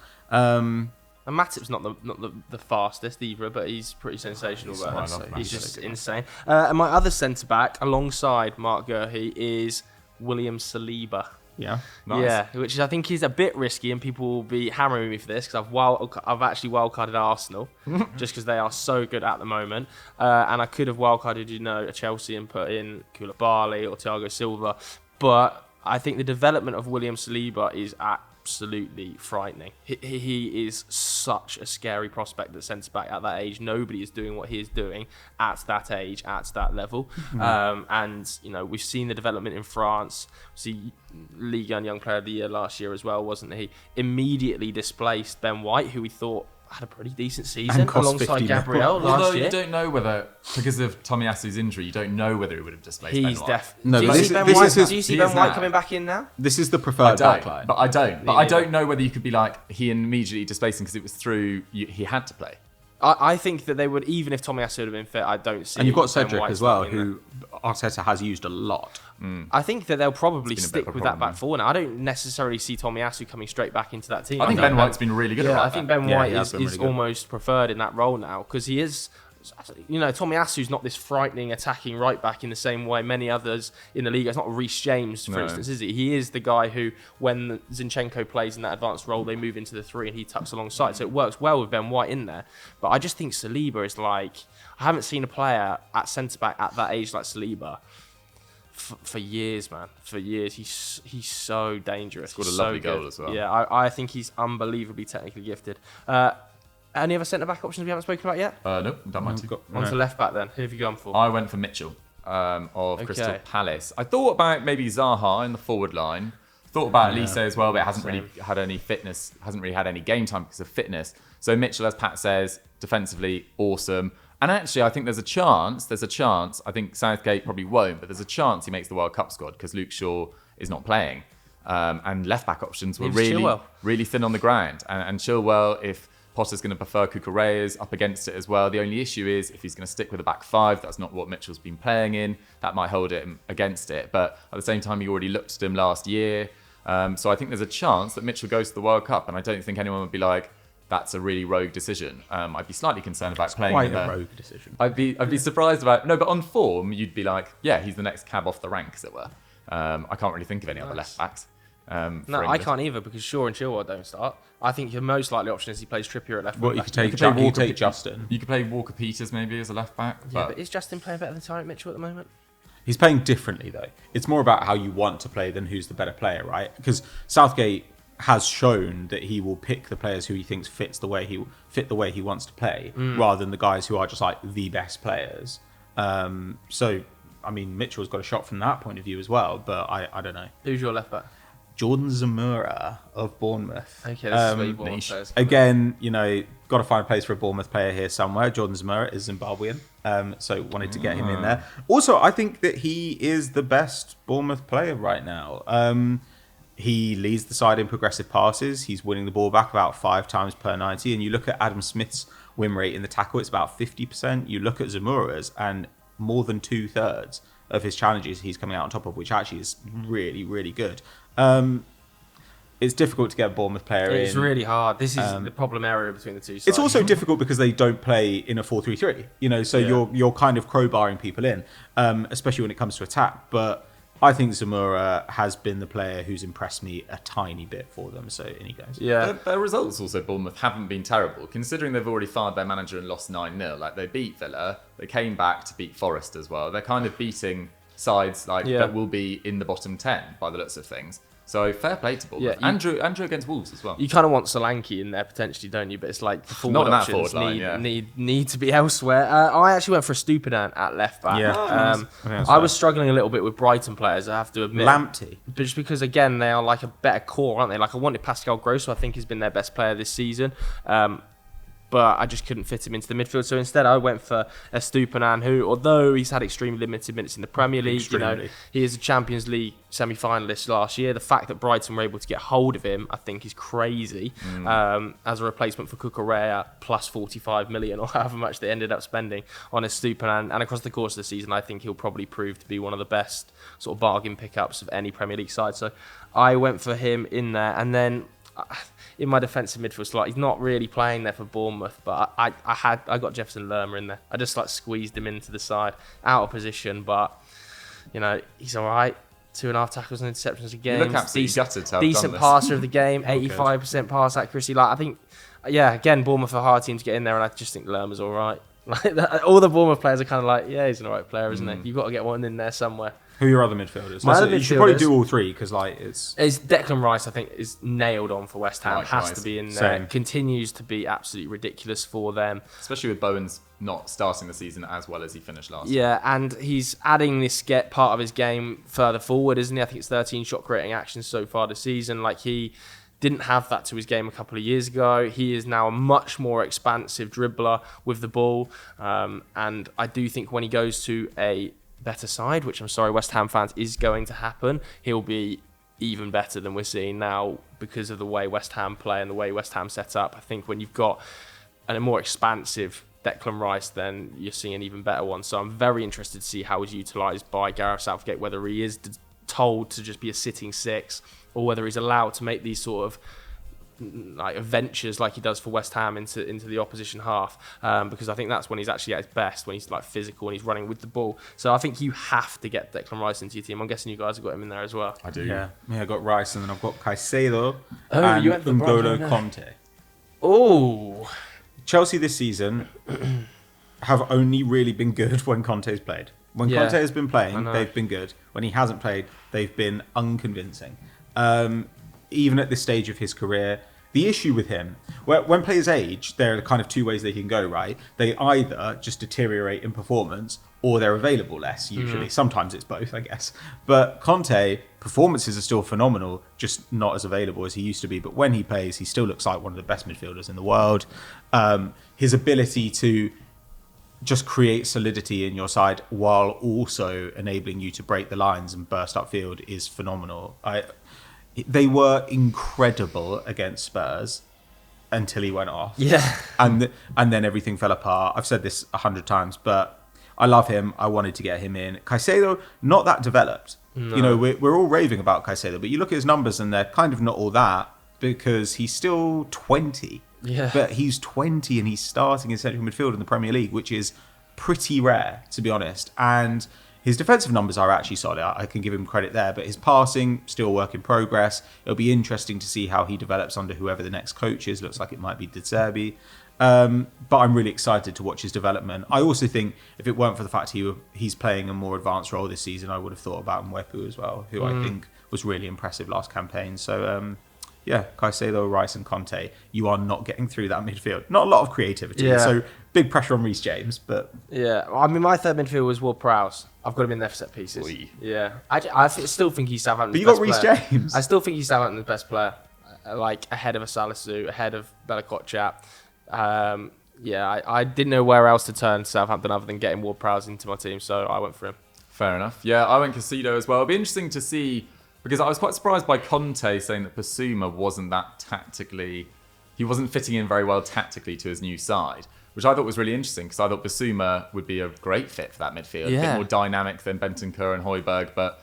And Matip's not the fastest either, but he's pretty sensational. He's just insane. And my other centre back alongside Mark Gahey is William Saliba. Yeah, nice. Yeah, which I think is a bit risky, and people will be hammering me for this because I've actually wildcarded Arsenal just because they are so good at the moment, and I could have wildcarded a Chelsea and put in Koulibaly or Thiago Silva, but I think the development of William Saliba is absolutely frightening. He is such a scary prospect at centre back at that age. Nobody is doing what he is doing at that age, at that level. And we've seen the development in France. See, Ligue 1 Young Player of the Year last year as well, wasn't he? Immediately displaced Ben White, who we thought had a pretty decent season alongside Gabriel last Although year. you don't know whether, because of Tomiyasu's injury, you don't know whether he would have displaced Ben White. No, do you see Ben White coming back in now? This is the preferred backline. But I don't. But I don't know whether you could be like, he immediately displaced him because it was through, he had to play. I think that they would, even if Tomiyasu would have been fit, I don't see. And you've got Cedric as well, who Arteta has used a lot. I think that they'll probably stick with that back four now. I don't necessarily see Tomiyasu coming straight back into that team. I think Ben White's been really good at that. I think Ben White is almost preferred in that role now because he is. Tomiyasu's not this frightening attacking right back in the same way many others in the league. It's not Reece James, for instance, is he? He is the guy who, when Zinchenko plays in that advanced role, they move into the three and he tucks alongside. So it works well with Ben White in there. But I just think Saliba is like, I haven't seen a player at centre back at that age like Saliba for years, man. For years, he's so dangerous. Scored a He's lovely so good. goal as well. Yeah, I think he's unbelievably technically gifted. Any other centre back options we haven't spoken about yet? Nope, done mine too. On to left back then. Who have you gone for? I went for Mitchell of Crystal Palace. I thought about maybe Zaha in the forward line. Thought about Elise as well, but hasn't really had any fitness, hasn't really had any game time because of fitness. So Mitchell, as Pat says, defensively awesome. And actually, I think there's a chance, I think Southgate probably won't, but there's a chance he makes the World Cup squad because Luke Shaw is not playing. And left-back options were really thin on the ground. And Chilwell, if Potter's going to prefer Cucurella's up against it as well. The only issue is if he's going to stick with a back five, that's not what Mitchell's been playing in. That might hold him against it. But at the same time, he already looked at him last year. So I think there's a chance that Mitchell goes to the World Cup. And I don't think anyone would be like, that's a really rogue decision. I'd be slightly concerned about playing quite a rogue decision. I'd be surprised about... No, but on form, you'd be like, yeah, he's the next cab off the rank, as it were. I can't really think of any other left backs. No, I can't either because Shaw and Chilwell don't start. I think your most likely option is he plays Trippier at left back. You could take Justin. You could play Walker Peters maybe as a left back. Yeah, but is Justin playing better than Tyreek Mitchell at the moment? He's playing differently though. It's more about how you want to play than who's the better player, right? Because Southgate has shown that he will pick the players who he thinks fit the way he wants to play, rather than the guys who are just like the best players. So, I mean, Mitchell's got a shot from that point of view as well, but I don't know. Who's your left back? Jordan Zamora of Bournemouth. Okay, this is where Bournemouth players again, you know, got to find a place for a Bournemouth player here somewhere. Jordan Zamora is Zimbabwean, so wanted to get him in there. Also, I think that he is the best Bournemouth player right now. He leads the side in progressive passes. He's winning the ball back about 5 times per 90. And you look at Adam Smith's win rate in the tackle, it's about 50%. You look at Zamora's, and more than 2/3 of his challenges he's coming out on top of, which actually is really, really good. It's difficult to get a Bournemouth player in. It's really hard. This is the problem area between the two sides. It's also difficult because they don't play in a 4-3-3. You know, so you're kind of crowbarring people in, especially when it comes to attack. But I think Zamora has been the player who's impressed me a tiny bit for them. So in he goes. Yeah, their results also Bournemouth haven't been terrible, considering they've already fired their manager and lost 9-0. Like they beat Villa, they came back to beat Forest as well. They're kind of beating sides that will be in the bottom 10 by the looks of things. So fair play to Bournemouth. Yeah, Andrew against Wolves as well. You kind of want Solanke in there potentially, don't you? But it's like the forward options need to be elsewhere. I actually went for a Stupidan at left back. Yeah, I was struggling a little bit with Brighton players, I have to admit. Lamptey. Just because, again, they are like a better core, aren't they? Like I wanted Pascal Gross, who I think has been their best player this season. But I just couldn't fit him into the midfield. So instead, I went for a Stupinan, who, although he's had extremely limited minutes in the Premier League, you know, he is a Champions League semi-finalist last year. The fact that Brighton were able to get hold of him, I think, is crazy. As a replacement for Cucurella, plus 45 million or however much they ended up spending on a Stupinan. And across the course of the season, I think he'll probably prove to be one of the best sort of bargain pickups of any Premier League side. So I went for him in there, and then in my defensive midfield slot, he's not really playing there for Bournemouth, but I got Jefferson Lerma in there. I just like squeezed him into the side, out of position, but you know he's all right. 2.5 tackles and interceptions a game. You look absolutely gutted to have decent done this. passer of the game, 85% pass accuracy. Like I think, again, Bournemouth are a hard team to get in there, and I just think Lerma's all right. Like all the Bournemouth players are kind of like, he's an all right player, isn't he? You've got to get one in there somewhere. Who are your other midfielders? You should probably do all three because it's Declan Rice. I think is nailed on for West Ham. Has to be in there. Same. Continues to be absolutely ridiculous for them, especially with Bowen's not starting the season as well as he finished last. Yeah, and he's adding this part of his game further forward, isn't he? I think it's 13 shot creating actions so far this season. Like he didn't have that to his game a couple of years ago. He is now a much more expansive dribbler with the ball, and I do think when he goes to a better side, which I'm sorry West Ham fans is going to happen, he'll be even better than we're seeing now because of the way West Ham play and the way West Ham set up. I think when you've got a more expansive Declan Rice, then you're seeing an even better one. So I'm very interested to see how he's utilised by Gareth Southgate, whether he is told to just be a sitting six or whether he's allowed to make these sort of like ventures like he does for West Ham into the opposition half, because I think that's when he's actually at his best, when he's like physical and he's running with the ball. So I think you have to get Declan Rice into your team. I'm guessing you guys have got him in there as well. I do. Yeah, I got Rice and then I've got Caicedo you went and N'Golo Conte. Oh, Chelsea this season, have only really been good when Conte's played. When Yeah, Conte has been I playing, know. they've been good. When he hasn't played, they've been unconvincing. Even at this stage of his career, the issue with him, when players age, there are kind of two ways they can go, right? They either just deteriorate in performance or they're available less, usually. Sometimes it's both, I guess. But Conte, performances are still phenomenal, just not as available as he used to be. But when he plays, he still looks like one of the best midfielders in the world. His ability to just create solidity in your side while also enabling you to break the lines and burst upfield is phenomenal. They were incredible against Spurs until he went off. Yeah. And then everything fell apart. I've said this 100 times, but I love him. I wanted to get him in. Caicedo, not that developed. No. You know, we're all raving about Caicedo, but you look at his numbers and they're kind of not all that because he's still 20. Yeah. But he's 20 and he's starting in central midfield in the Premier League, which is pretty rare, to be honest. And his defensive numbers are actually solid. I can give him credit there. But his passing, still a work in progress. It'll be interesting to see how he develops under whoever the next coach is. Looks like it might be De Zerbi. But I'm really excited to watch his development. I also think if it weren't for the fact he's playing a more advanced role this season, I would have thought about Mwepu as well, who I think was really impressive last campaign. So, yeah, Caicedo, Rice and Conte, you are not getting through that midfield. Not a lot of creativity. Yeah. So big pressure on Reece James, but Yeah, I mean, my third midfield was Ward-Prowse. I've got him in there for set pieces. Oy. Yeah, still think he's Southampton's But you best got Reece player. James. I still think he's Southampton's best player, like ahead of a Salisu, ahead of Bella Kotchap. Yeah, I didn't know where else to turn Southampton other than getting Ward-Prowse into my team, so I went for him. Fair enough. Yeah, I went Caicedo as well. It'll be interesting to see, because I was quite surprised by Conte saying that Basuma wasn't that tactically... He wasn't fitting in very well tactically to his new side, which I thought was really interesting, because I thought Basuma would be a great fit for that midfield. A bit more dynamic than Bentancur and Højbjerg, but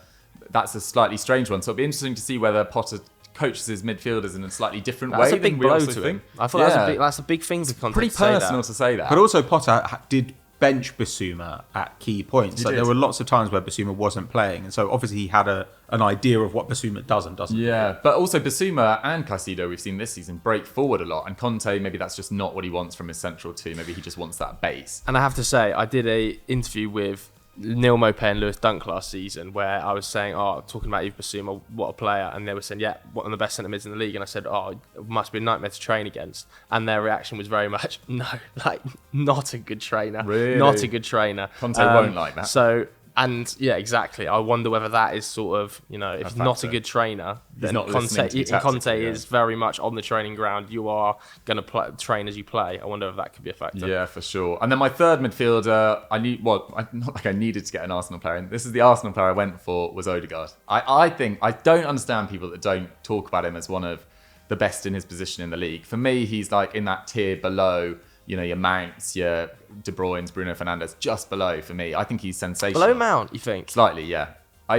that's a slightly strange one. So it'll be interesting to see whether Potter coaches his midfielders in a slightly different That's way a big than we blow also to think. him. I thought that's a big thing for Conte Pretty to say that. personal to say that. But also Potter did bench Basuma at key points. He Like, did. there were lots of times where Basuma wasn't playing, and so obviously he had an idea of what Basuma does and doesn't. Yeah, but also Basuma and Caicedo, we've seen this season, break forward a lot. And Conte, maybe that's just not what he wants from his central two. Maybe he just wants that base. And I have to say, I did a interview with Neil Maupay and Lewis Dunk last season where I was saying, talking about Yves Basuma, what a player. And they were saying, yeah, one of the best centre mids in the league. And I said, it must be a nightmare to train against. And their reaction was very much, no, like, not a good trainer. Really? Not a good trainer. Conte won't like that. So, and yeah, exactly. I wonder whether that is sort of, if he's not a factor. good trainer, then not listening to you Conte tactically, is very much on the training ground. You are going to train as you play. I wonder if that could be a factor. Yeah, for sure. And then my third midfielder, not like I needed to get an Arsenal player in. This is the Arsenal player I went for, was Odegaard. I think, I don't understand people that don't talk about him as one of the best in his position in the league. For me, he's like in that tier below, your Mounts, your De Bruyne's, Bruno Fernandes, just below for me. I think he's sensational. Below Mount, you think? Slightly, yeah.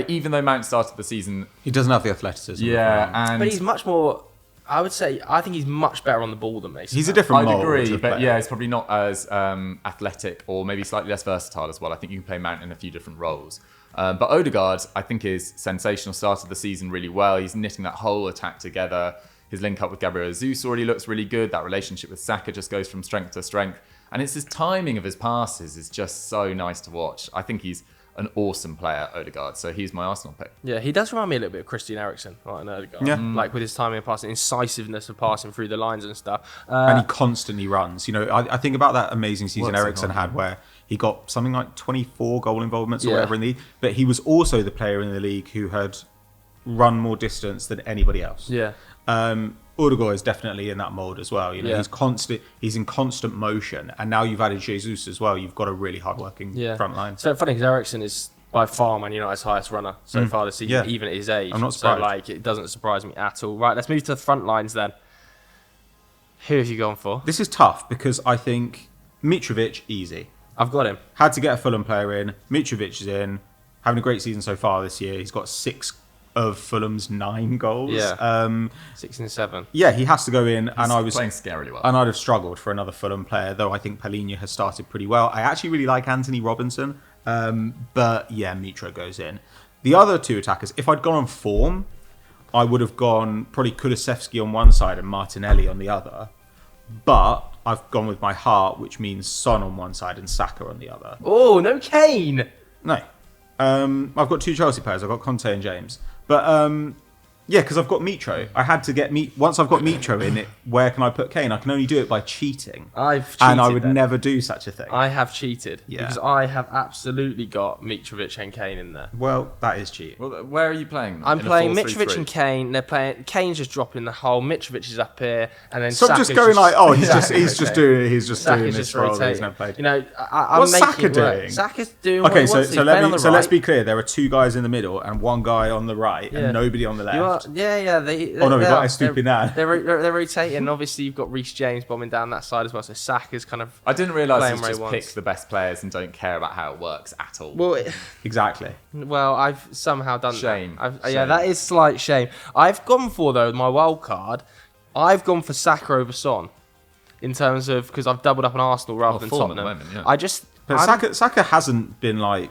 Even though Mount started the season... He doesn't have the athleticism. Yeah, and... But he's much more... I think he's much better on the ball than Mason. He's a different I'd mold agree, of but player. yeah, he's probably not as athletic or maybe slightly less versatile as well. I think you can play Mount in a few different roles. But Odegaard, I think, is sensational. Started the season really well. He's knitting that whole attack together. His link up with Gabriel Jesus already looks really good. That relationship with Saka just goes from strength to strength. And it's his timing of his passes is just so nice to watch. I think he's an awesome player, Odegaard. So he's my Arsenal pick. Yeah, he does remind me a little bit of Christian Eriksen, like an Odegaard. Yeah. Like with his timing of passing, incisiveness of passing through the lines and stuff. And he constantly runs. I think about that amazing season Works Eriksen hard. had where he got something like 24 goal involvements or Yeah. whatever in the league. But he was also the player in the league who had run more distance than anybody else. Yeah. Odegaard is definitely in that mold as well. Yeah. He's in constant motion, and now you've added Jesus as well. You've got a really hard-working front line. So funny because Eriksen is by far Man United's highest runner so far this season, Yeah. even at his age. I'm not So surprised. it doesn't surprise me at all. Right, let's move to the front lines then. Who have you gone for? This is tough because I think Mitrovic, easy. I've got him. Had to get a Fulham player in. Mitrovic is in, having a great season so far this year. He's got 6 of Fulham's 9 goals. Yeah. 6 and 7. Yeah, he has to go in, and I was playing scarily well. and I'd have struggled for another Fulham player, though I think Palhinha has started pretty well. I actually really like Anthony Robinson, but yeah, Mitro goes in. The other 2 attackers, if I'd gone on form, I would have gone probably Kulusevski on one side and Martinelli on the other. But I've gone with my heart, which means Son on one side and Saka on the other. Oh, no Kane. No. I've got 2 Chelsea players. I've got Conte and James. But yeah, because I've got Mitro. I had to get once I've got Mitro in it, where can I put Kane? I can only do it by cheating. I've cheated. And I would never do such a thing. I have cheated. Yeah. Because I have absolutely got Mitrovic and Kane in there. Well, that is cheating. Well, where are you playing? I'm In a playing 4-3-3? Mitrovic and Kane. They're playing. Kane's just dropping in the hole. Mitrovic is up here, and then Stop Saka's just going like, oh, he's just rotating. doing Saka's this just for all the rotating. reason I've played. You know, I'm What's making Saka it work. doing? Saka's doing. What Okay, he so wants to. so He's playing let on me the so let's right. be clear. There are 2 guys in the middle and 1 guy on the right Yeah. and nobody on the left. You are, yeah. Oh no, we've got Estupinal. They're rotating. Obviously, you've got Reece James bombing down that side as well. So Saka's kind of. I didn't realise playing he's where he just wants. pick the best players and don't care about how it works at all. Exactly. Well, I've somehow done Shame. that. Yeah, Shame. that is slight shame. I've gone for though my wild card. I've gone for Saka over Son, in terms of because I've doubled up on Arsenal rather than form at the Tottenham. moment, yeah. I just. But Saka hasn't been like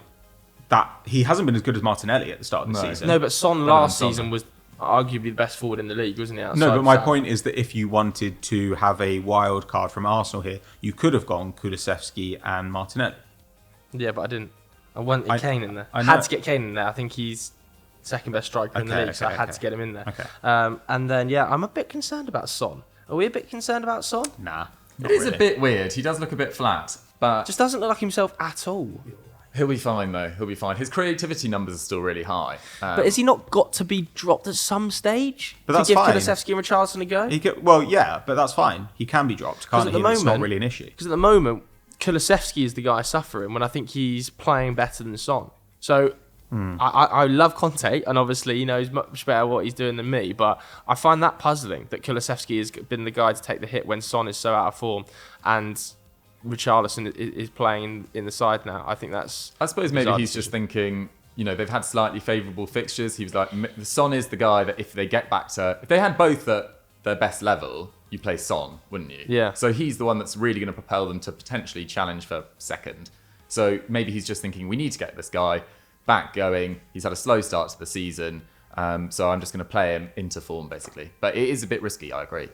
that. He hasn't been as good as Martinelli at the start of the No. season. No, but Son than last Son. season was arguably the best forward in the league, wasn't he? No, outside but of my Salah? point is that if you wanted to have a wild card from Arsenal here, you could have gone Kulusevski and Martinelli. Yeah, but I didn't. I wanted Kane in there. I Had know. to get Kane in there. I think he's second best striker in the Okay, league, so I okay, had okay. to get him in there. Okay. And then yeah, I'm a bit concerned about Son. Are we a bit concerned about Son? Nah, It is a bit weird. He does look a bit flat, but Just doesn't look like himself at all. he'll be fine though. He'll be fine. His creativity numbers are still really high. But has he not got to be dropped at some stage But to that's give fine. Kulusevski and Richarlison a go? Well, yeah, but that's fine. He can be dropped, can't at he? the It's not moment- really an issue. Because at the moment, Kulusevski is the guy suffering when I think he's playing better than Son. So I love Conte, and obviously he knows much better what he's doing than me, but I find that puzzling that Kulusevski has been the guy to take the hit when Son is so out of form, and Richarlison is playing in the side now. I think that's... I suppose maybe bizarre he's decision. just thinking, you know, they've had slightly favourable fixtures. He was like, Son is the guy that if they get back to... If they had both at their best level, you play Son, wouldn't you? Yeah. So he's the one that's really going to propel them to potentially challenge for second. So maybe he's just thinking, we need to get this guy back going. He's had a slow start to the season. So I'm just going to play him into form, basically. But it is a bit risky, I agree.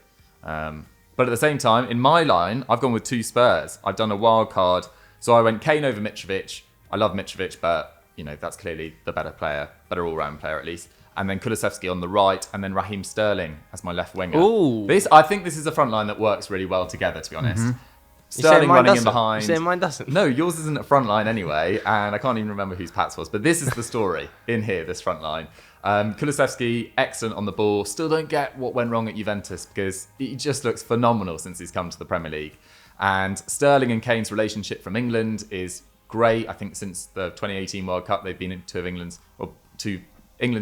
But at the same time, in my line, I've gone with 2 Spurs. I've done a wild card. So I went Kane over Mitrovic. I love Mitrovic, but, you know, that's clearly the better player, better all-round player at least. And then Kulusevski on the right, and then Raheem Sterling as my left winger. Ooh. I think this is a front line that works really well together, to be honest. You're saying Sterling mine running in doesn't? behind. You're saying mine doesn't? No, yours isn't a front line anyway, and I can't even remember whose Pat's was. But this is the story in here, this front line. Kulusevski, excellent on the ball. Still don't get what went wrong at Juventus because he just looks phenomenal since he's come to the Premier League. And Sterling and Kane's relationship from England is great. I think since the 2018 World Cup, they've been England's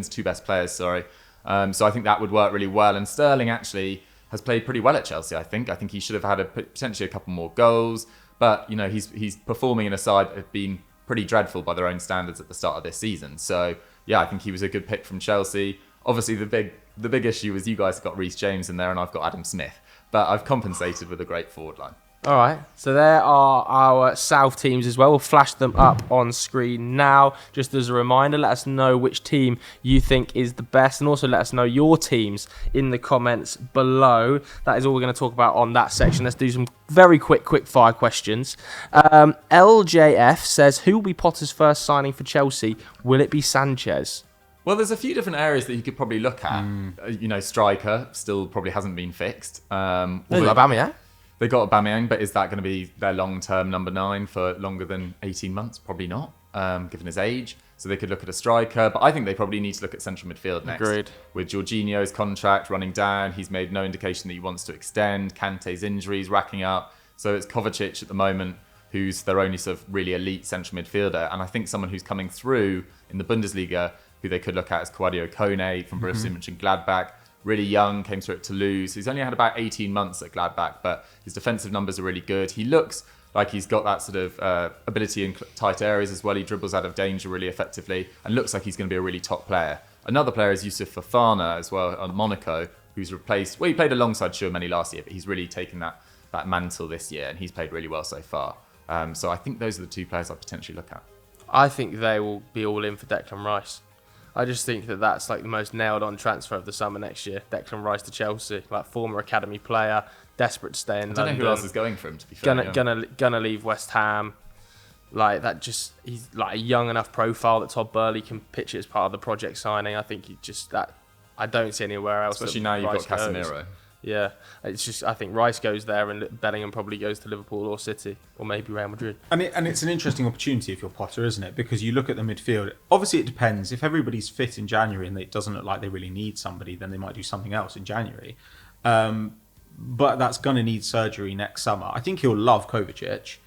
2 best players, sorry. So I think that would work really well. And Sterling actually has played pretty well at Chelsea, I think. I think he should have had potentially a couple more goals. But, you know, he's performing in a side that have been pretty dreadful by their own standards at the start of this season. So, yeah, I think he was a good pick from Chelsea. Obviously, the big issue was you guys got Reece James in there and I've got Adam Smith. But I've compensated with a great forward line. All right, so there are our South teams as well. We'll flash them up on screen now. Just as a reminder, let us know which team you think is the best, and also let us know your teams in the comments below. That is all we're going to talk about on that section. Let's do some very quick fire questions. LJF says, who will be Potter's first signing for Chelsea? Will it be Sanchez? Well, there's a few different areas that you could probably look at. You know, striker still probably hasn't been fixed. Aubameyang? They got Aubameyang, but is that going to be their long-term number 9 for longer than 18 months? Probably not, given his age. So they could look at a striker, but I think they probably need to look at central midfield next. Agreed. With Jorginho's contract running down, he's made no indication that he wants to extend. Kante's injuries racking up. So it's Kovacic at the moment, who's their only sort of really elite central midfielder. And I think someone who's coming through in the Bundesliga, who they could look at, is Claudio Coney from Borussia Mönchengladbach. Really young, came through at Toulouse. He's only had about 18 months at Gladbach, but his defensive numbers are really good. He looks like he's got that sort of ability in tight areas as well. He dribbles out of danger really effectively and looks like he's going to be a really top player. Another player is Youssouf Fofana as well on Monaco, who's replaced... Well, he played alongside Tchouaméni last year, but he's really taken that mantle this year, and he's played really well so far. So I think those are the 2 players I'd potentially look at. I think they will be all in for Declan Rice. I just think that's like the most nailed-on transfer of the summer next year. Declan Rice to Chelsea, like former academy player, desperate to stay in London. I don't know who else is going for him, to be fair. Gonna leave West Ham. Like that, just he's like a young enough profile that Todd Burley can pitch it as part of the project signing. I think I don't see anywhere else. Especially now you've got Casemiro. Yeah, it's just I think Rice goes there and Bellingham probably goes to Liverpool or City or maybe Real Madrid. And it's an interesting opportunity if you're Potter, isn't it? Because you look at the midfield. Obviously, it depends. If everybody's fit in January and it doesn't look like they really need somebody, then they might do something else in January. But that's going to need surgery next summer. I think he'll love Kovacic,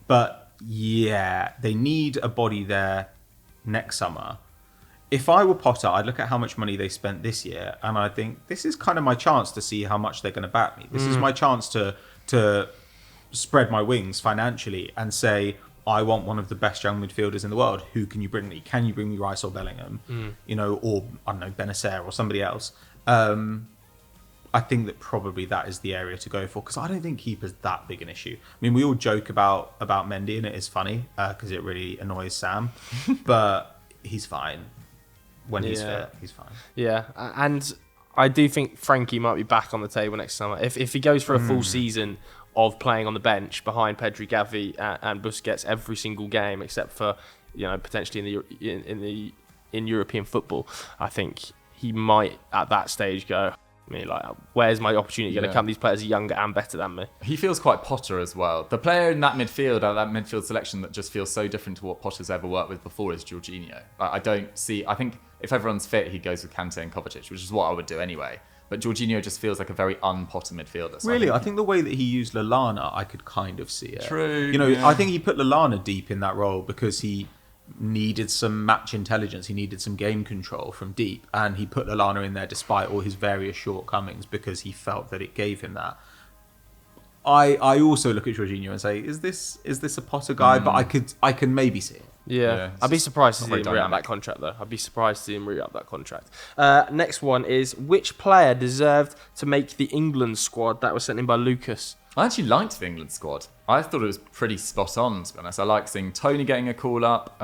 but yeah, they need a body there next summer. If I were Potter, I'd look at how much money they spent this year, and I think this is kind of my chance to see how much they're going to back me. This is my chance to spread my wings financially and say, I want one of the best young midfielders in the world. Who can you bring me? Can you bring me Rice or Bellingham? Or I don't know, Benacer or somebody else. I think that probably that is the area to go for, because I don't think keeper's that big an issue. I mean, we all joke about Mendy, and it is funny because it really annoys Sam, but he's fine. When he's fit, he's fine. Yeah, and I do think Frankie might be back on the table next summer. If he goes for a full season of playing on the bench behind Pedri, Gavi and Busquets every single game, except for potentially in European football, I think he might at that stage go, where's my opportunity going to come? These players are younger and better than me. He feels quite Potter as well. The player in that midfield, that midfield selection that just feels so different to what Potter's ever worked with before is Jorginho. I think if everyone's fit, he goes with Kante and Kovacic, which is what I would do anyway. But Jorginho just feels like a very un-Potter midfielder. So really? I think the way that he used Lallana, I could kind of see it. True. I think he put Lallana deep in that role because he needed some match intelligence. He needed some game control from deep, and he put Lallana in there despite all his various shortcomings because he felt that it gave him that. I also look at Jorginho and say, is this a Potter guy? But I can maybe see it. Yeah. I'd be surprised to see him re-up that contract, though. I'd be surprised to see him re-up that contract. Next one is, which player deserved to make the England squad? That was sent in by Lucas. I actually liked the England squad. I thought it was pretty spot on, to be honest. I like seeing Tony getting a call up.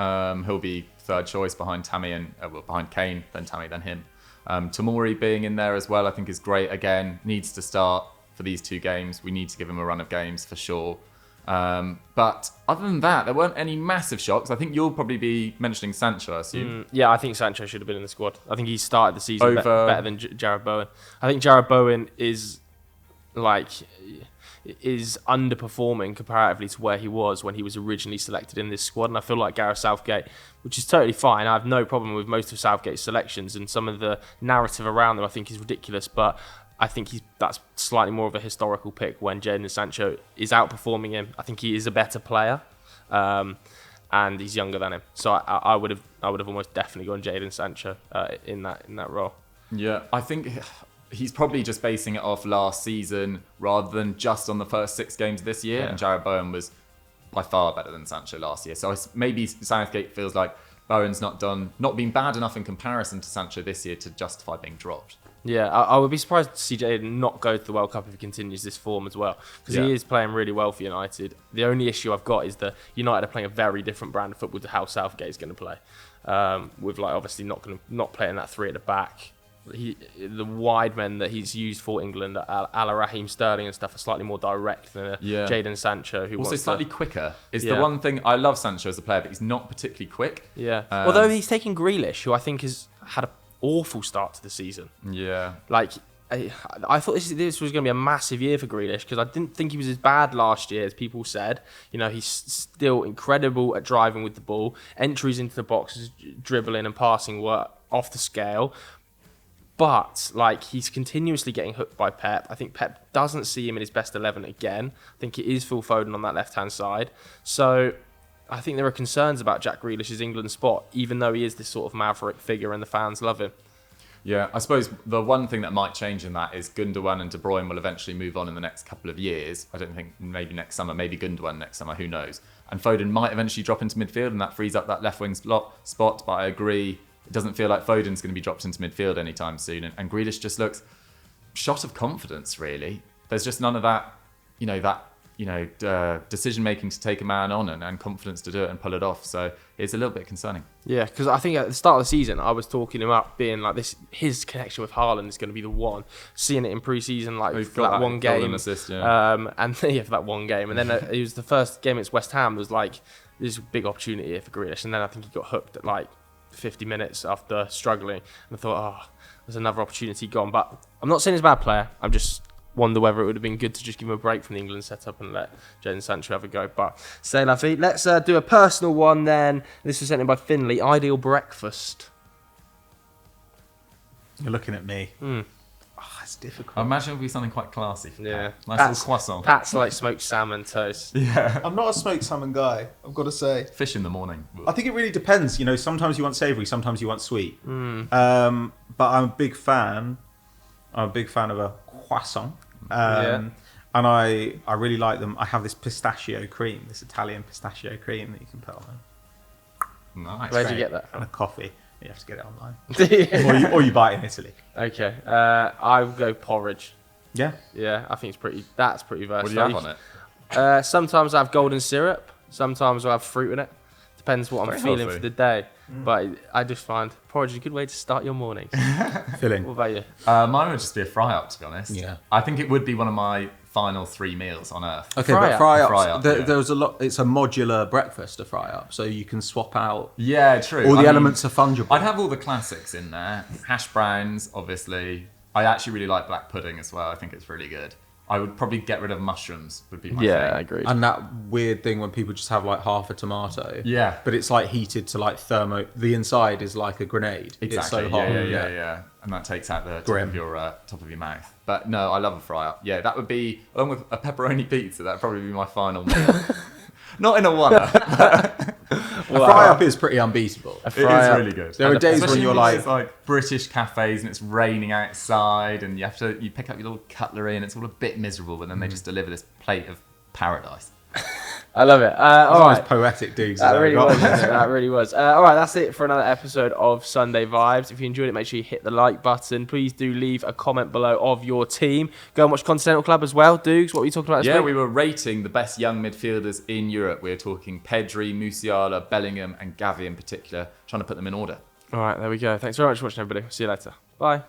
He'll be third choice behind Tammy and behind Kane, then Tammy, then him. Tomori being in there as well, I think is great. Again, needs to start for these two games. We need to give him a run of games for sure. But other than that, there weren't any massive shocks. I think you'll probably be mentioning Sancho, I assume. Yeah, I think Sancho should have been in the squad. I think he started the season better than Jarrod Bowen. I think Jarrod Bowen is underperforming comparatively to where he was when he was originally selected in this squad. And I feel like Gareth Southgate, which is totally fine. I have no problem with most of Southgate's selections, and some of the narrative around them I think is ridiculous. But I think that's slightly more of a historical pick when Jadon Sancho is outperforming him. I think he is a better player, and he's younger than him. So I would have almost definitely gone Jadon Sancho in that role. Yeah, I think he's probably just basing it off last season rather than just on the first 6 games this year. Yeah. And Jarrod Bowen was by far better than Sancho last year. So maybe Southgate feels like Bowen's not been bad enough in comparison to Sancho this year to justify being dropped. Yeah, I would be surprised to see Jadon not go to the World Cup if he continues this form as well, because he is playing really well for United. The only issue I've got is that United are playing a very different brand of football to how Southgate is going to play, with obviously not playing that 3 at the back. The wide men that he's used for England, a la Raheem Sterling and stuff, are slightly more direct than Jadon Sancho, who also slightly quicker. Is the one thing I love Sancho as a player, but he's not particularly quick. Yeah, although he's taking Grealish, who I think has had an awful start to the season. Yeah, I thought this was going to be a massive year for Grealish, because I didn't think he was as bad last year as people said. He's still incredible at driving with the ball. Entries into the box, dribbling and passing were off the scale. But he's continuously getting hooked by Pep. I think Pep doesn't see him in his best 11 again. I think it is Phil Foden on that left-hand side. So I think there are concerns about Jack Grealish's England spot, even though he is this sort of maverick figure and the fans love him. Yeah, I suppose the one thing that might change in that is Gundogan and De Bruyne will eventually move on in the next couple of years. I don't think maybe next summer, maybe Gundogan next summer, who knows. And Foden might eventually drop into midfield, and that frees up that left wing spot. But I agree, it doesn't feel like Foden's going to be dropped into midfield anytime soon. And Grealish just looks shot of confidence, really. There's just none of that, that decision making to take a man on and confidence to do it and pull it off. So it's a little bit concerning. Yeah, because I think at the start of the season, I was talking him up, being like this. His connection with Haaland is going to be the one. Seeing it in pre-season, like for that one game, assist, and for that one game, and then it was the first game against West Ham. Was like this big opportunity here for Grealish, and then I think he got hooked at like 50 minutes after struggling, and I thought, there's another opportunity gone. But I'm not saying he's a bad player. I'm just wonder whether it would have been good to just give him a break from the England setup and let Jadon Sancho have a go. But say la vie. Let's do a personal one then. This was sent in by Finley. Ideal breakfast. You're looking at me. It's difficult. I imagine it would be something quite classy. Yeah. Nice little croissant. Pat's like smoked salmon toast. Yeah. I'm not a smoked salmon guy, I've got to say. Fish in the morning. I think it really depends. Sometimes you want savoury, sometimes you want sweet. But I'm a big fan. I'm a big fan of a croissant. And I really like them. I have this pistachio cream, this Italian pistachio cream that you can put on them. Nice. Where'd you get that from? And a coffee. You have to get it online. or you buy it in Italy. Okay. I would go porridge. Yeah. Yeah, I think that's pretty versatile. What do you have on it? Sometimes I have golden syrup. Sometimes I have fruit in it. Depends what I'm feeling for the day. But I just find porridge is a good way to start your morning. Filling. What about you? Mine would just be a fry-up, to be honest. Yeah. I think it would be one of my final 3 meals on earth. Okay, Fry but up. fry-ups, Yeah. there's a lot. It's a modular breakfast, a fry-up, so you can swap out. Yeah, true. All the elements are fungible. I'd have all the classics in there. Hash browns, obviously. I actually really like black pudding as well. I think it's really good. I would probably get rid of mushrooms, would be my thing. I agree. And that weird thing when people just have like half a tomato. Yeah. But it's like heated to like thermo. The inside is like a grenade. Exactly. It's so hot. Yeah. And that takes out the Grim. top of your mouth. But no, I love a fry-up. Yeah, that would be, along with a pepperoni pizza, that'd probably be my final meal. Not in a one-up. A fry-up is pretty unbeatable. It is really good. There are days when Especially you're those, like British cafes and it's raining outside and you pick up your little cutlery and it's all a bit miserable, but then they just deliver this plate of paradise. I love it. All Nice right. poetic dudes. That really was. That really was. All right, that's it for another episode of Sunday Vibes. If you enjoyed it, make sure you hit the like button. Please do leave a comment below of your team. Go and watch Continental Club as well. Dukes, what were you talking about this week? We were rating the best young midfielders in Europe. We were talking Pedri, Musiala, Bellingham and Gavi in particular, trying to put them in order. All right, there we go. Thanks very much for watching, everybody. See you later. Bye.